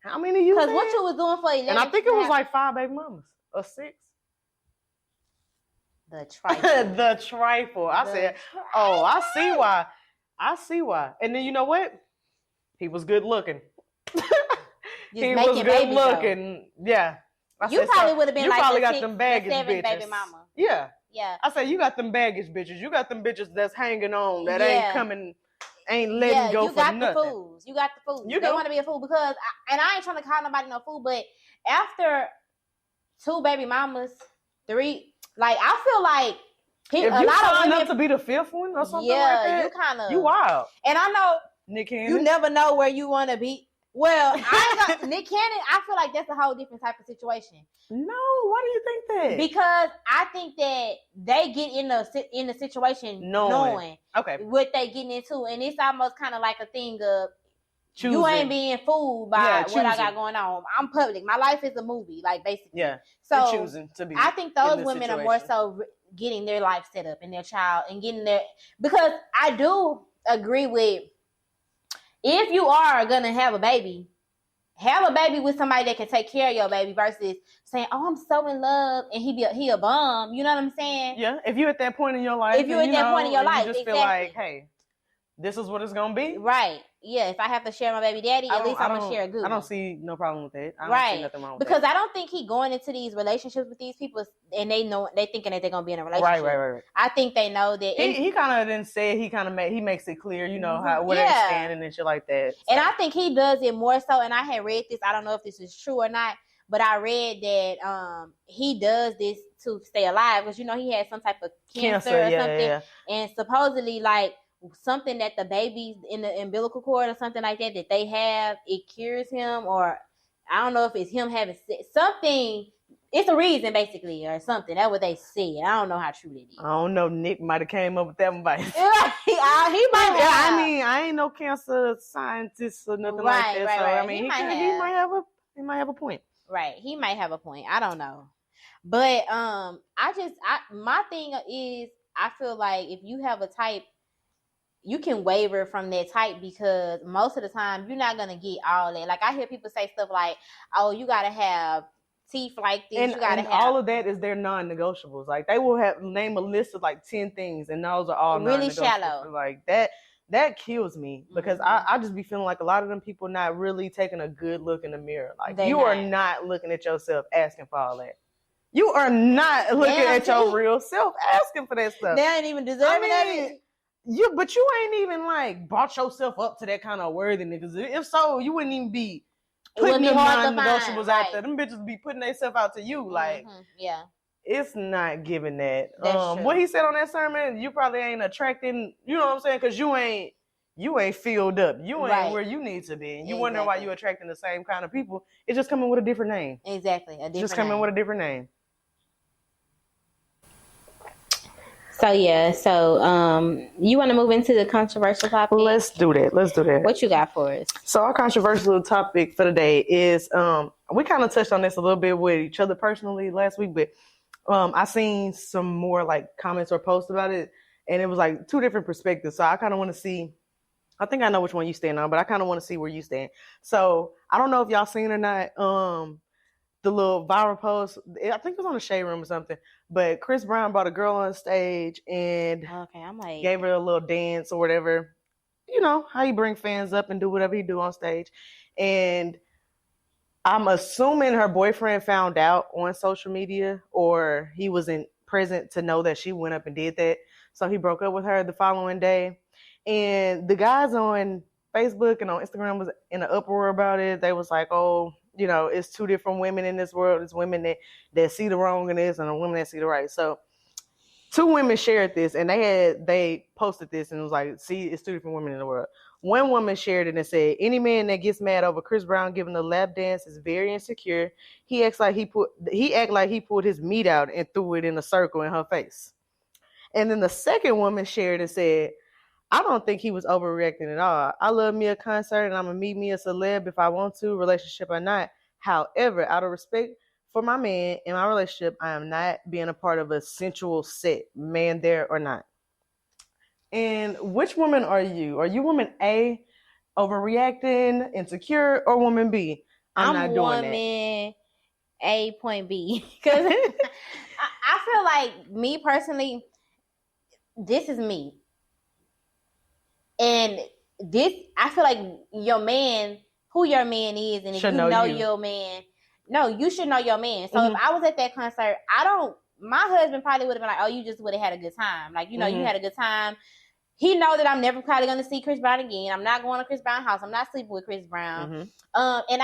How many you? Because what you was doing for 11? And I think it was like 5 baby mamas or 6. The trifle. The trifle. I said, oh, I see why. I see why. And then you know what? He was good looking. He was good looking. Though. Yeah. You probably would have been like probably the got them baggage bitches. Baby mama. Yeah. Yeah. I said, you got them baggage bitches. You got them bitches that's hanging on that ain't coming, ain't letting go for nothing. You got the fools. You got the fools. They want to be a fool because, I ain't trying to call nobody no fool, but after 2 baby mamas, 3, like I feel like if you sign up to be the 5th one or something like that, you kind of wild. And I know Nick Cannon. You never know where you want to be. Well, Nick Cannon, I feel like that's a whole different type of situation. No, why do you think that? Because I think that they get in the situation knowing what they getting into, and it's almost kind of like a thing of choosing. You ain't being fooled by what I got going on. I'm public. My life is a movie, like basically. Yeah. So you're choosing to be. I think those women situation. Are more so getting their life set up and their child and getting their, because I do agree with, if you are gonna have a baby with somebody that can take care of your baby versus saying, "Oh, I'm so in love," and he a bum. You know what I'm saying? Yeah. If you're at that point in your life, you just feel like, hey, this is what it's gonna be. Right. Yeah. If I have to share my baby daddy, at least I'm gonna share a good. I don't see no problem with that. I don't see nothing wrong with because that. I don't think he going into these relationships with these people and they thinking that they're gonna be in a relationship. Right. I think they know that. He kind of didn't say it. He makes it clear, where they're standing and shit like that. So. And I think he does it more so. And I had read this. I don't know if this is true or not, but I read that he does this to stay alive because he had some type of cancer or something, and supposedly like. Something that the babies in the umbilical cord or something like that they have, it cures him, or I don't know if it's him having something. It's a reason basically, or something. That's what they said. I don't know how true it is. I don't know. Nick might have came up with that advice. he might. I mean, I ain't no cancer scientist or nothing like that. So I mean, he might have a point. Right, he might have a point. I don't know, but my thing is, I feel like if you have a type. You can waver from that type because most of the time you're not gonna get all that. Like I hear people say stuff like, "Oh, you gotta have teeth like this." And, you gotta have all of that is their non-negotiables. Like they will name a list of like 10 things, and those are all really shallow. Like that kills me because I just be feeling like a lot of them people not really taking a good look in the mirror. Like you are not looking at yourself asking for all that. You are not looking at your real self asking for that stuff. They ain't even deserving of it. But you ain't even like brought yourself up to that kind of worthiness. Because if so, you wouldn't even be putting them non-negotiables out there. Them bitches be putting themselves out to you. Like, it's not giving that. What he said on that sermon, you probably ain't attracting. You know what I'm saying? Because you ain't filled up. You ain't where you need to be. And you wonder why you attracting the same kind of people. It's just coming with a different name. Exactly, just coming with a different name. So you want to move into the controversial topic? Let's do that. What you got for us? So our controversial topic for today is we kind of touched on this a little bit with each other personally last week, but I seen some more like comments or posts about it, and it was like 2 different perspectives. So I kind of want to see. I think I know which one you stand on, but I kind of want to see where you stand. So I don't know if y'all seen or not. The little viral post, I think it was on the Shade Room or something, but Chris Brown brought a girl on stage and gave her a little dance or whatever. You know, how you bring fans up and do whatever he do on stage. And I'm assuming her boyfriend found out on social media or he wasn't present to know that she went up and did that. So he broke up with her the following day. And the guys on Facebook and on Instagram was in an uproar about it. They was like, oh, it's 2 different women in this world. It's women that see the wrong in this and a women that see the right. So 2 women shared this and they posted this and it was like, see, it's 2 different women in the world. One woman shared it and said, any man that gets mad over Chris Brown giving a lap dance is very insecure. He act like he pulled his meat out and threw it in a circle in her face. And then the second woman shared and said, I don't think he was overreacting at all. I love me a concert and I'm going to meet me a celeb if I want to, relationship or not. However, out of respect for my man in my relationship, I am not being a part of a sensual set, man there or not. And which woman are you? Are you woman A, overreacting, insecure, or woman B? I'm not doing woman A point B. Because I feel like me personally, this is me. And this, I feel like your man, who your man is, and if you know your man, no, you should know your man. So if I was at that concert, my husband probably would have been like, oh, you just would have had a good time. Like, you had a good time. He know that I'm never probably going to see Chris Brown again. I'm not going to Chris Brown's house. I'm not sleeping with Chris Brown. And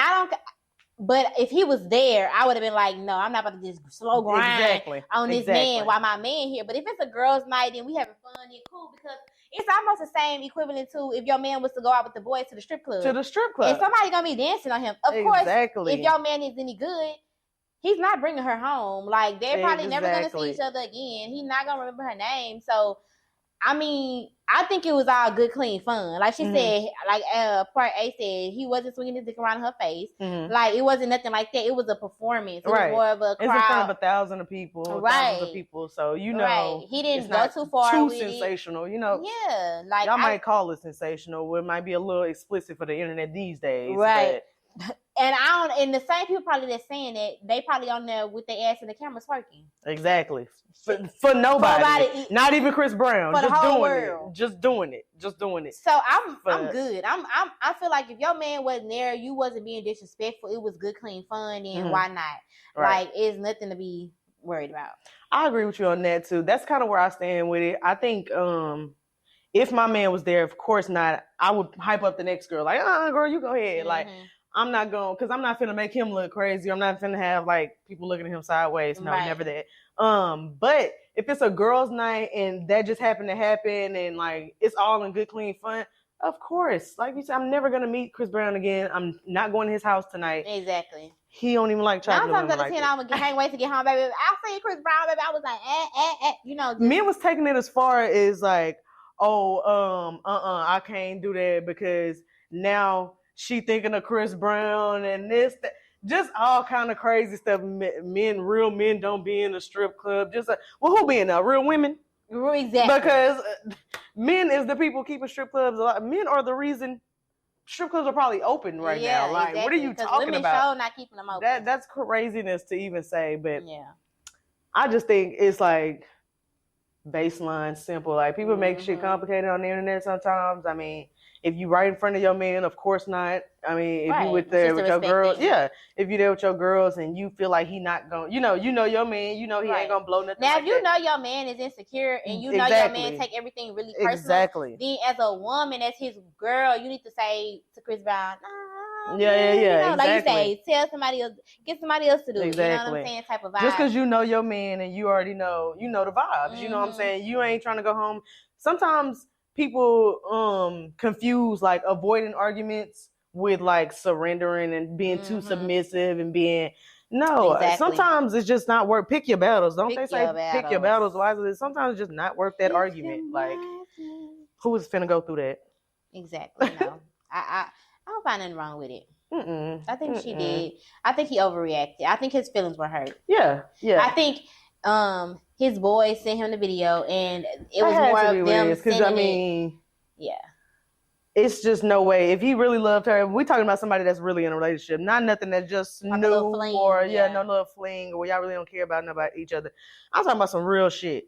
but if he was there, I would have been like, no, I'm not about to just slow grind on this man while my man here. But if it's a girls' night and we having fun and cool, because it's almost the same equivalent to if your man was to go out with the boys to the strip club. And somebody going to be dancing on him. Of course, if your man is any good, he's not bringing her home. Like, they're probably never going to see each other again. He's not going to remember her name. So, I mean, I think it was all good, clean fun. Like she said, like part A said, he wasn't swinging his dick around her face. Like, it wasn't nothing like that. It was a performance. It was more of a crowd. It's in front of 1,000 people, thousands of people. So, he didn't go too far. Too sensational, Yeah, like y'all might call it sensational. It might be a little explicit for the internet these days, right? But... And the same people probably that's saying that, they probably on there with their ass in the cameras working. Exactly. For nobody. Not even Chris Brown. For the whole world. Just doing it. So I'm good. I feel like if your man wasn't there, you wasn't being disrespectful. It was good, clean fun, and why not? Right. Like, it's nothing to be worried about. I agree with you on that too. That's kind of where I stand with it. I think if my man was there, of course not, I would hype up the next girl. Like, girl, you go ahead. Like, I'm not going, because I'm not finna make him look crazy. I'm not finna have like people looking at him sideways. No, never that. But if it's a girls' night and that just happened to happen and like it's all in good, clean fun, of course. Like you said, I'm never gonna meet Chris Brown again. I'm not going to his house tonight. Exactly. He don't even like chocolate. 9 times out of 10, I can't wait to get home, baby. I seen Chris Brown, baby. I was like, Men was taking it as far as like, I can't do that because now she thinking of Chris Brown and this, that. Just all kind of crazy stuff. Real men don't be in a strip club. Just who be in there? Real women? Exactly. Because men is the people keeping strip clubs alive. Men are the reason strip clubs are probably open right now. Like, exactly. What are you talking women about? Women not keeping them open. That's craziness to even say. But I just think it's like baseline simple. Like, people make shit complicated on the internet sometimes. I mean, if you right in front of your man, of course not. I mean, if you with there with your girls, if you there with your girls and you feel like he not going, you know your man, he ain't gonna blow nothing. Now, like if you know your man is insecure and you know your man take everything really personal, then as a woman, as his girl, you need to say to Chris Brown, exactly. Like you say, tell somebody else, get somebody else to do it. You know what I'm saying? Type of vibe. Just because you know your man and you already know, the vibes. You know what I'm saying? You ain't trying to go home. Sometimes people confuse like avoiding arguments with like surrendering and being too submissive and being sometimes it's just not worth. Pick your battles. Don't they say pick your battles wisely? Sometimes it's just not worth that argument. Like, who is finna go through that? Exactly. No. I don't find nothing wrong with it. I think she did. I think he overreacted. I think his feelings were hurt. Yeah. I think his boys sent him the video, and it was more of them sending it. Yeah. It's just no way. If he really loved her, we're talking about somebody that's really in a relationship, not nothing that's just like new no little fling, where y'all really don't care about each other. I'm talking about some real shit.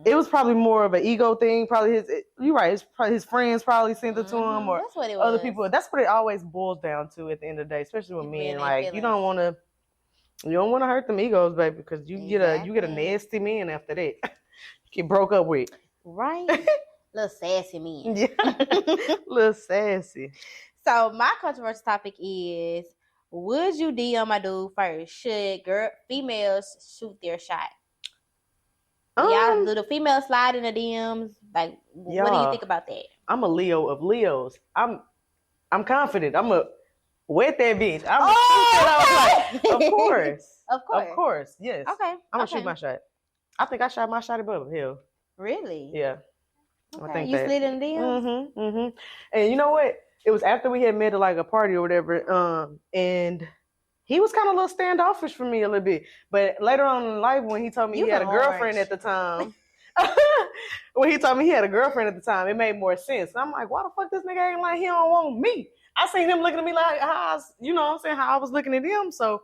It was probably more of an ego thing. Probably you're right. It's probably his friends probably sent it to him, or that's what it other was. people. That's what it always boils down to at the end of the day, especially with men. Like, you don't want to hurt them egos, baby, because you get a nasty man after that. Get broke up with. Right. Little sassy man. Yeah. Little sassy. So my controversial topic is, would you DM my dude first? Should females shoot their shot? Y'all do the females slide in the DMs? Like, what do you think about that? I'm a Leo of Leos. I'm confident. I'm a wet that bitch. Of course. Of course. Yes. Okay. I'm gonna shoot my shot. I think I shot my shot above hell. Really? Yeah. Okay. I think you slid in the DMs? And you know what? It was after we had met at like a party or whatever. And he was kind of a little standoffish for me a little bit. But later on in life, when he told me he had a girlfriend at the time, when he told me he had a girlfriend at the time, it made more sense. And I'm like, why the fuck this nigga acting like he don't want me? I seen him looking at me like how I was looking at him. So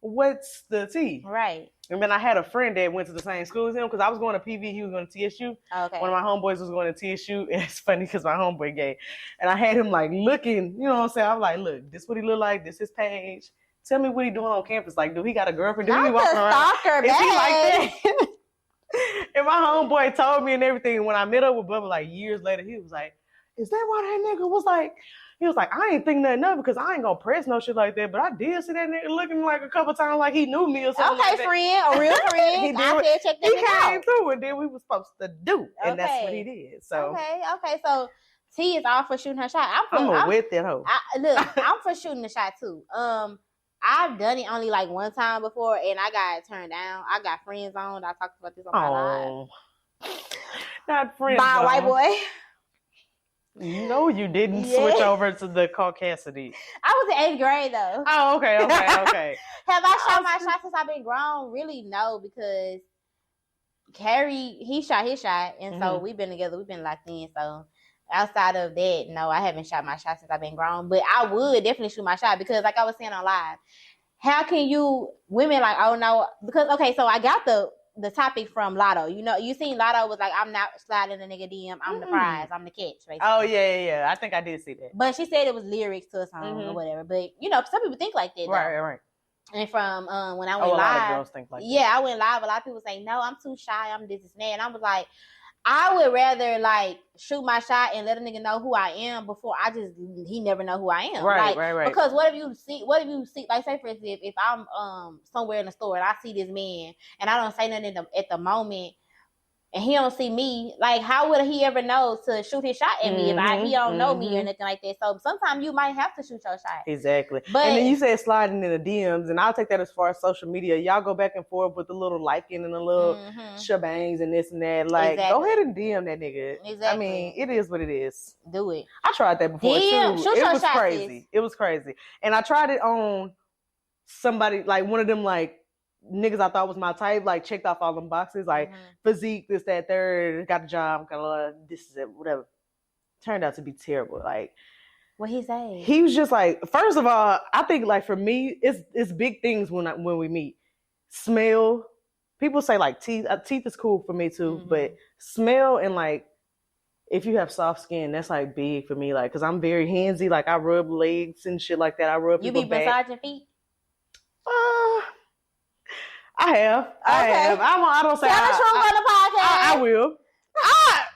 what's the tea? Right. And then I had a friend that went to the same school as him because I was going to PV, he was going to TSU. Okay. One of my homeboys was going to TSU, and it's funny because my homeboy gay. And I had him like looking, you know what I'm saying? I'm like, look, this what he look like, this his page. Tell me what he doing on campus. Like, do he got a girlfriend? Do he walking around? Stalker, Is he like that? And my homeboy told me and everything. When I met up with Bubba like years later, he was like, is that why that nigga was like, he was like, I ain't think nothing of it because I ain't gonna press no shit like that. But I did see that nigga looking like a couple times like he knew me or something. Okay, like that. Friend, a real friend. I said check that He came out. through and then we was supposed to do. And that's what he did. So Okay. So T is all for shooting her shot. I'm with that hoe. I'm for shooting the shot too. I've done it only like one time before and I got turned down. I got friends on. I talked about this on my live. Not friends. By a white boy. No, you didn't switch over to the caucasity. I was in 8th grade though. Oh, okay. Have I shot my shot since I've been grown? Really, no, because Carrie, he shot his shot, and so we've been together, we've been locked in. So outside of that, no, I haven't shot my shot since I've been grown. But I would definitely shoot my shot because, like I was saying on live, how can you women like, oh no, because okay, so I got the topic from Lotto. You know, you seen Lotto was like, I'm not sliding a nigga DM. I'm the prize. I'm the catch. Basically. Oh, yeah. I think I did see that. But she said it was lyrics to a song or whatever. But, you know, some people think like that. Right. And from when I went live. A lot of girls think like that. I went live. A lot of people say, no, I'm too shy. I'm this and that. And I was like, I would rather like shoot my shot and let a nigga know who I am before he never know who I am. Right. Because what if you see, like say for instance, if I'm somewhere in the store and I see this man and I don't say nothing at the moment and he don't see me, like how would he ever know to shoot his shot at me if he don't know me or anything like that? So sometimes you might have to shoot your shot. Exactly. But, and then you said sliding in the DMs, and I'll take that as far as social media. Y'all go back and forth with the little liking and the little shebangs and this and that. Like, go ahead and DM that nigga. Exactly. I mean, it is what it is. Do it. I tried that before DM, too. shoot It your was shot, crazy. sis. It was crazy. And I tried it on somebody, like one of them, like, niggas I thought was my type, like checked off all them boxes, like physique, this, that, third, got a job, got this is it, whatever. Turned out to be terrible. Like, what he say? He was just like, first of all, I think like for me, it's big things when we meet. Smell. People say like teeth. Teeth is cool for me too, but smell and like if you have soft skin, that's like big for me. Like, cause I'm very handsy. Like I rub legs and shit like that. I rub you people be back. massaging feet? I have. I don't say. Tell the truth on the podcast. I will.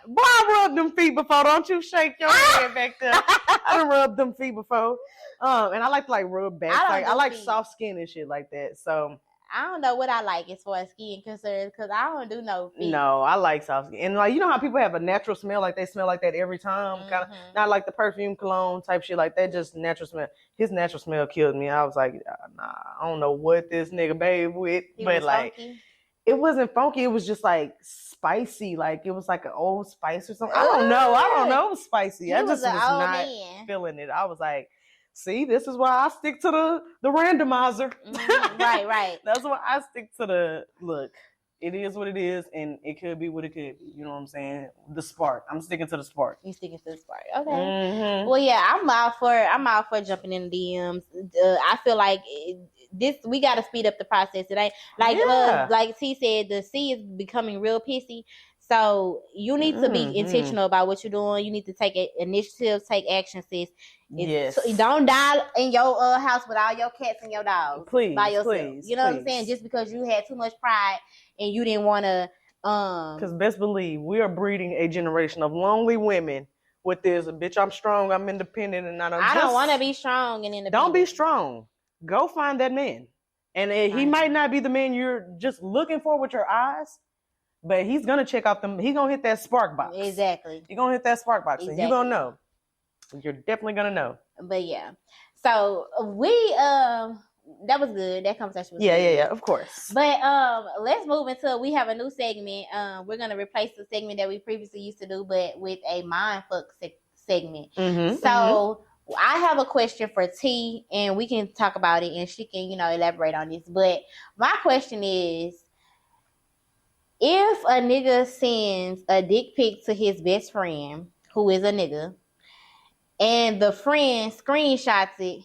Boy, I rubbed them feet before. Don't you shake your head back there. I done rubbed them feet before. And I like to like rub back. I like soft skin and shit like that. So I don't know what I like as far as skin concerns because I don't do no feet. No, I like soft skin. And like, you know how people have a natural smell, like they smell like that every time, kind of not like the perfume, cologne type shit like that, just natural smell. His natural smell killed me. I was like, nah, I don't know what this nigga babe with, but like, it wasn't funky. It was just like spicy. Like it was like an old spice or something. I don't know. It was spicy. I just was not feeling it. I was like, see, this is why I stick to the randomizer. Right. That's why I stick to the look. It is what it is, and it could be what it could be. You know what I'm saying? The spark. I'm sticking to the spark. You sticking to the spark? Okay. Well, yeah, I'm out for jumping in the DMs. I feel like we got to speed up the process. It ain't like T said, the C is becoming real pissy. So you need to be intentional about what you're doing. You need to take initiative, take action, sis. Yes. So don't die in your house with all your cats and your dogs. Please, by yourself. please. You know what I'm saying? Just because you had too much pride and you didn't want to. Because best believe we are breeding a generation of lonely women with this. Bitch, I'm strong. I'm independent, and I don't want to be strong and independent. Don't be strong. Go find that man, and he might not be the man you're just looking for with your eyes. But he's gonna check out them. He's gonna hit that spark box. Exactly. You're gonna hit that spark box, and you're gonna know. You're definitely gonna know. But yeah, so that was good. That conversation was good. Yeah. Of course. But let's move into. We have a new segment. We're gonna replace the segment that we previously used to do, but with a mindfuck segment. So I have a question for T, and we can talk about it, and she can elaborate on this. But my question is. if a nigga sends a dick pic to his best friend, who is a nigga, and the friend screenshots it,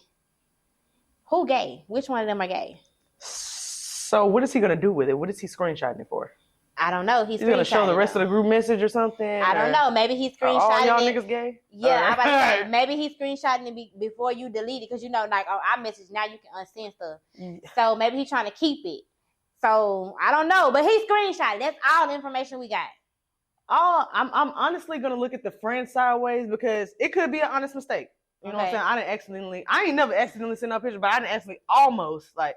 who gay? Which one of them are gay? So what is he gonna do with it? What is he screenshotting it for? I don't know. He's gonna show the rest of the group message or something. I don't know. Maybe he's screenshotting all y'all it. niggas gay? Yeah, I'm about to say, maybe he's screenshotting it before you delete it, because you know, like on iMessage now you can unsend stuff. So maybe he's trying to keep it. So I don't know, but he screenshotted. That's all the information we got. I'm honestly gonna look at the friend sideways because it could be an honest mistake. You know what I'm saying? I ain't never accidentally sent a picture, but I didn't accidentally almost like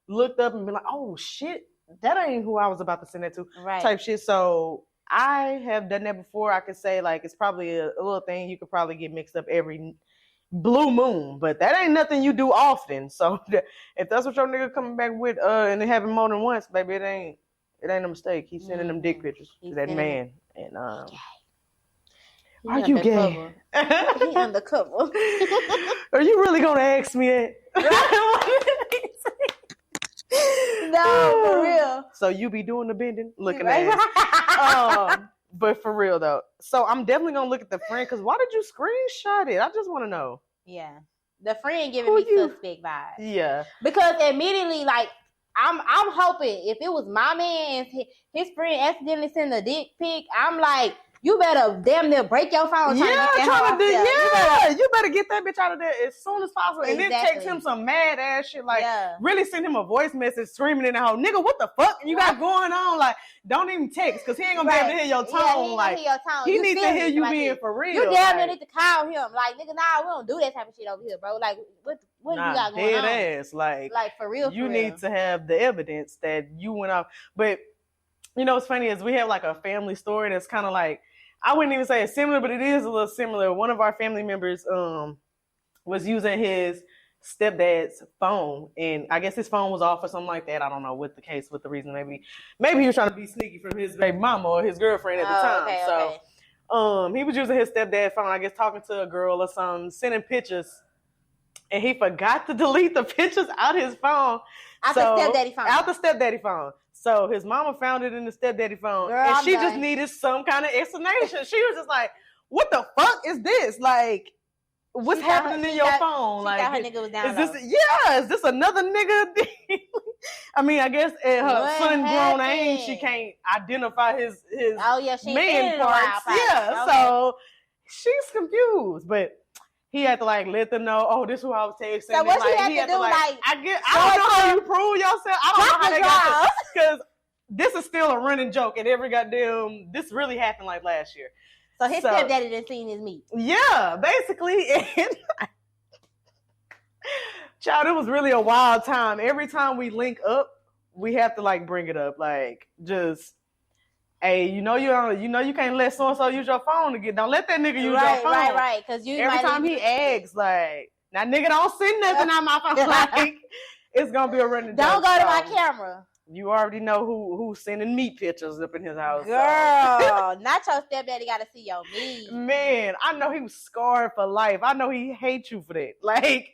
looked up and be like, oh shit, that ain't who I was about to send that to, type shit. So I have done that before. I could say like it's probably a little thing you could probably get mixed up every blue moon, but that ain't nothing you do often. So if that's what your nigga coming back with, and it happened more than once, baby, it ain't a mistake. He's sending them dick pictures to that man, and are you gay? He undercover. Are you really gonna ask me it? No, for real. So you be doing the bending, looking at it. But for real though, so I'm definitely gonna look at the friend because why did you screenshot it? I just want to know. Yeah, the friend giving me suspect vibes. Yeah, because immediately, like, I'm hoping if it was my man and his friend accidentally sent a dick pic, I'm like, you better damn near break your phone. You better get that bitch out of there as soon as possible. Exactly. And then text him some mad ass shit, like really send him a voice message screaming in the hole, nigga, what the fuck you got going on? Like, don't even text because he ain't gonna be able to hear your tone. He needs to hear you being for real. You damn near need to call him. Like, nigga, nah, we don't do that type of shit over here, bro. Like, what you got going on? Dead ass. Like for real. You need to have the evidence that you went off. But you know what's funny is we have like a family story that's kind of like, I wouldn't even say it's similar, but it is a little similar. One of our family members was using his stepdad's phone, and I guess his phone was off or something like that. I don't know what the reason. Maybe he was trying to be sneaky from his baby mama or his girlfriend at the time. So he was using his stepdad's phone, I guess talking to a girl or something, sending pictures, and he forgot to delete the pictures out his phone. Out the stepdaddy phone. So his mama found it in the stepdaddy phone, Girl, and she just needed some kind of explanation. She was just like, "What the fuck is this? Like, what's happening in your phone? Like, her nigga was down is this another nigga?" I mean, I guess at her son grown age, she can't identify his man parts. So she's confused, but he had to like let them know, oh, this is who I was texting. So what he had to do, I don't know how you prove yourself. I don't know how they got this, because this is still a running joke, and this really happened like last year. So his stepdaddy done seen his meat. Yeah, basically. And child, it was really a wild time. Every time we link up, we have to like bring it up, like just. Hey, you know you can't let so and so use your phone to get. Don't let that nigga use your phone. Right. Because every time he asks, like, now nigga don't send nothing on my phone. Like, it's gonna be a running. Don't go to my camera. You already know who's sending meat pictures up in his house. Girl, not your stepdaddy got to see your meat. Man, I know he was scarred for life. I know he hates you for that. Like,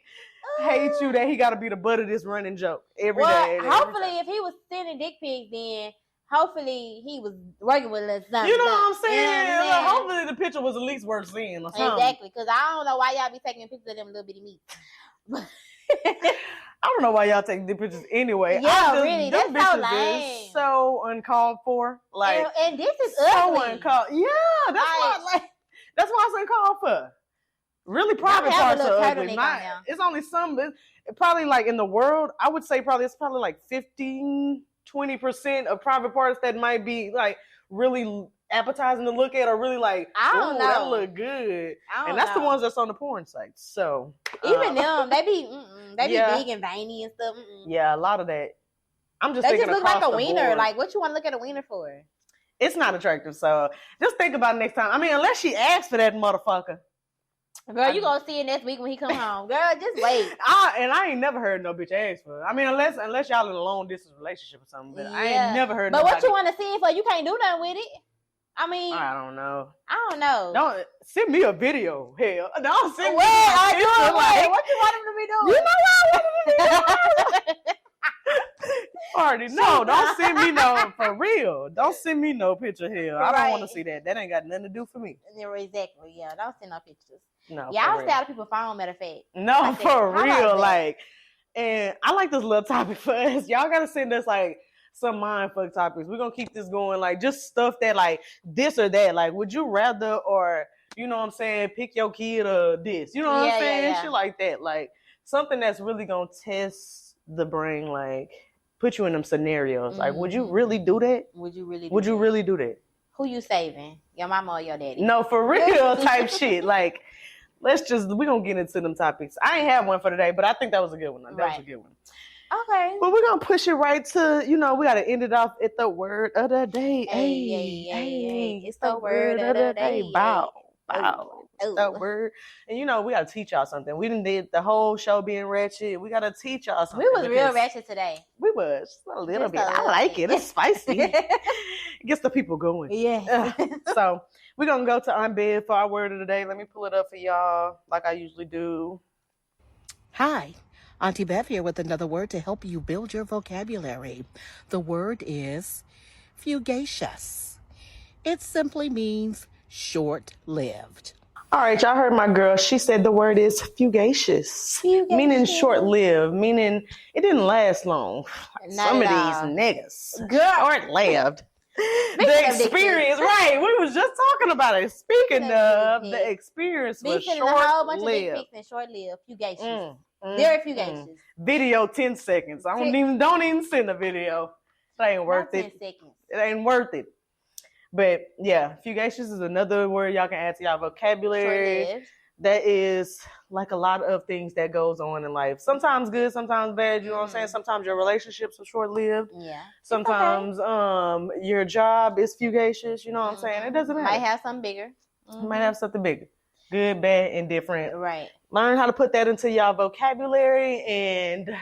hates you that he got to be the butt of this running joke every day. Hopefully, if he was sending dick pics, then. Hopefully he was working with us. You know what I'm saying? Like, hopefully the picture was at least worth seeing or something. Exactly, because I don't know why y'all be taking pictures of them little bitty meat. I don't know why y'all take the pictures anyway. Yeah, really, that's so lame. So uncalled for. Like, and this is so ugly. Uncalled. Yeah, that's why it's uncalled for. Really, private parts are ugly. It's only some. It's probably like in the world, I would say it's probably like 15-20% of private parts that might be like really appetizing to look at, or really like, oh, that look good. And that's the ones that's on the porn sites. So even them, they be big and veiny and stuff. Yeah, a lot of that. I'm just they thinking just look like a wiener. Board. Like, what you want to look at a wiener for? It's not attractive. So just think about it next time. I mean, unless she asks for that motherfucker. Girl, you gonna see it next week when he come home. Girl, just wait. I ain't never heard no bitch ask for it. I mean, unless y'all in a long distance relationship or something. But I ain't never heard. But what you want to see it for? You can't do nothing with it. I mean, I don't know. Don't send me a video. Hell, don't send me. What you want him to be doing? You know what I want him to be doing. Already no, don't send me no for real. Don't send me no picture here. I don't want to see that. That ain't got nothing to do for me. Exactly. Yeah, don't send no pictures. No. Yeah, I'll stay out of people's phone. Matter of fact. No, like for real. Like, and I like this little topic for us. Y'all gotta send us like some mindfuck topics. We're gonna keep this going. Like just stuff that like this or that. Like, would you rather or you know what I'm saying? Pick your kid or this. You know what I'm saying? Yeah. Shit like that. Like something that's really gonna test the brain. Like. Put you in them scenarios. Like, would you really do that? Would you really do that? Who you saving? Your mama or your daddy? No, for real type shit. Like, we're going to get into them topics. I ain't have one for today, but I think that was a good one. That was a good one. Okay. But we're going to push it right to, we got to end it off at the word of the day. Hey. It's the word of the day. Bow. That word. And we gotta teach y'all something. We did the whole show being ratchet. We gotta teach y'all something. We was real ratchet today. We was a little bit. I like it. It's spicy. It gets the people going. Yeah. So we're gonna go to Unbed for our word of the day. Let me pull it up for y'all like I usually do. Hi, Auntie Bev here with another word to help you build your vocabulary. The word is fugacious. It simply means short-lived. All right, y'all heard my girl. She said the word is fugacious. Meaning short-lived, meaning it didn't last long. Some of these niggas. Short-lived. The experience, right. We was just talking about it. Speaking of, the experience was short-lived. Short-lived, fugacious. Very fugacious. Video 10 seconds. Don't even send a video. It ain't worth it. 10 seconds. It ain't worth it. But yeah, fugacious is another word y'all can add to y'all vocabulary. Short-lived. That is like a lot of things that goes on in life. Sometimes good, sometimes bad. You know what I'm saying? Sometimes your relationships are short-lived. Yeah. Sometimes your job is fugacious. You know what I'm saying? It doesn't matter. Might have something bigger. Might have something bigger. Good, bad, indifferent. Right. Learn how to put that into y'all vocabulary and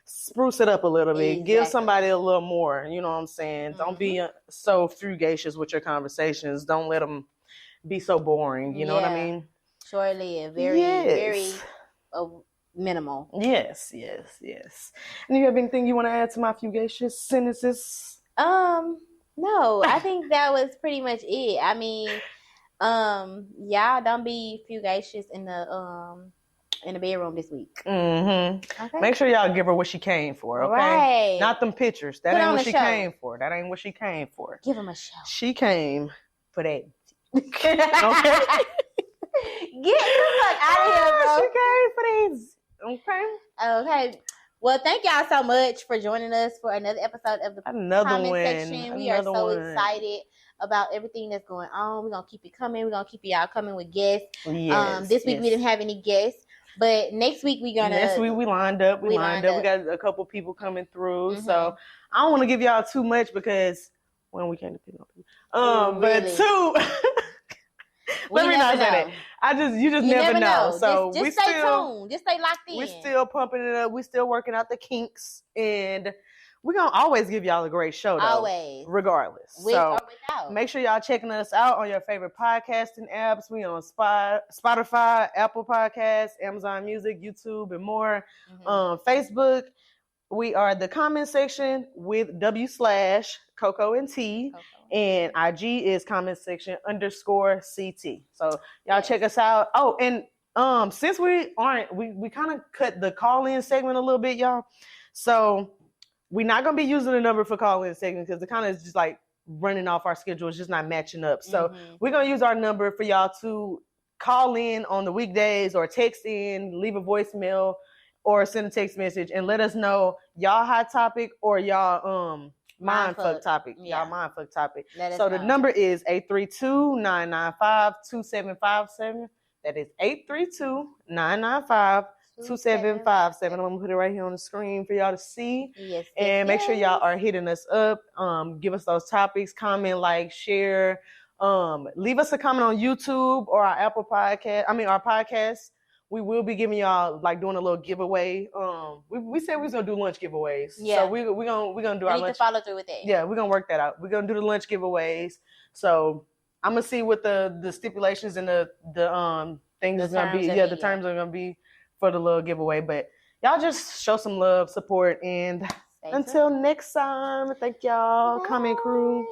spruce it up a little bit. Exactly. Give somebody a little more. You know what I'm saying? Don't be so fugacious with your conversations. Don't let them be so boring. You know what I mean? Short-lived. Very minimal. Yes. And you have anything you want to add to my fugacious sentences? No, I think that was pretty much it. I mean, y'all don't be fugacious in the bedroom this week. Mm-hmm. Okay. Make sure y'all give her what she came for, okay? Right. Not them pictures. That ain't what she came for. That ain't what she came for. Give them a show. She came for that. Okay? Get the fuck out of here, bro. She came for these. Okay. Well, thank y'all so much for joining us for another episode of the comment section. We are so excited about everything that's going on. We're going to keep it coming. We're going to keep y'all coming with guests. Yes, this week we didn't have any guests, but next week we lined up. We lined up. We got a couple people coming through. So I don't want to give y'all too much because one, we can't depend on people. But two, let me not say that. You just never know. So just stay tuned. Just stay locked in. We're still pumping it up. We're still working out the kinks, and we're gonna always give y'all a great show, though. Always, regardless. With or without. Make sure y'all checking us out on your favorite podcasting apps. We on Spotify, Apple Podcasts, Amazon Music, YouTube, and more. Facebook. We are the comment section with /Coco Tee. And IG is comment section _CT. So y'all check us out. Oh, and since we kind of cut the call-in segment a little bit, y'all. So we're not gonna be using the number for call-in segment because it kind of is just like running off our schedule. It's just not matching up. So we're gonna use our number for y'all to call in on the weekdays or text in, leave a voicemail, or send a text message and let us know y'all hot topic or y'all mindfuck topic. Y'all mindfuck topic. So the number is 832-995-2757. That is 832-995-2757. I'm gonna put it right here on the screen for y'all to see. Yes. And make sure y'all are hitting us up. Give us those topics, comment, like, share. Leave us a comment on YouTube or our Apple podcast. Our podcast. We will be giving y'all doing a little giveaway. We said we was gonna do lunch giveaways. Yeah. So we're gonna do our lunch. To follow through with that. Yeah, we're gonna work that out. We're gonna do the lunch giveaways. So I'm gonna see what the stipulations and the things is gonna be. Yeah, the terms are gonna be for the little giveaway. But y'all just show some love, support, and Until next time, thank y'all, comment crew.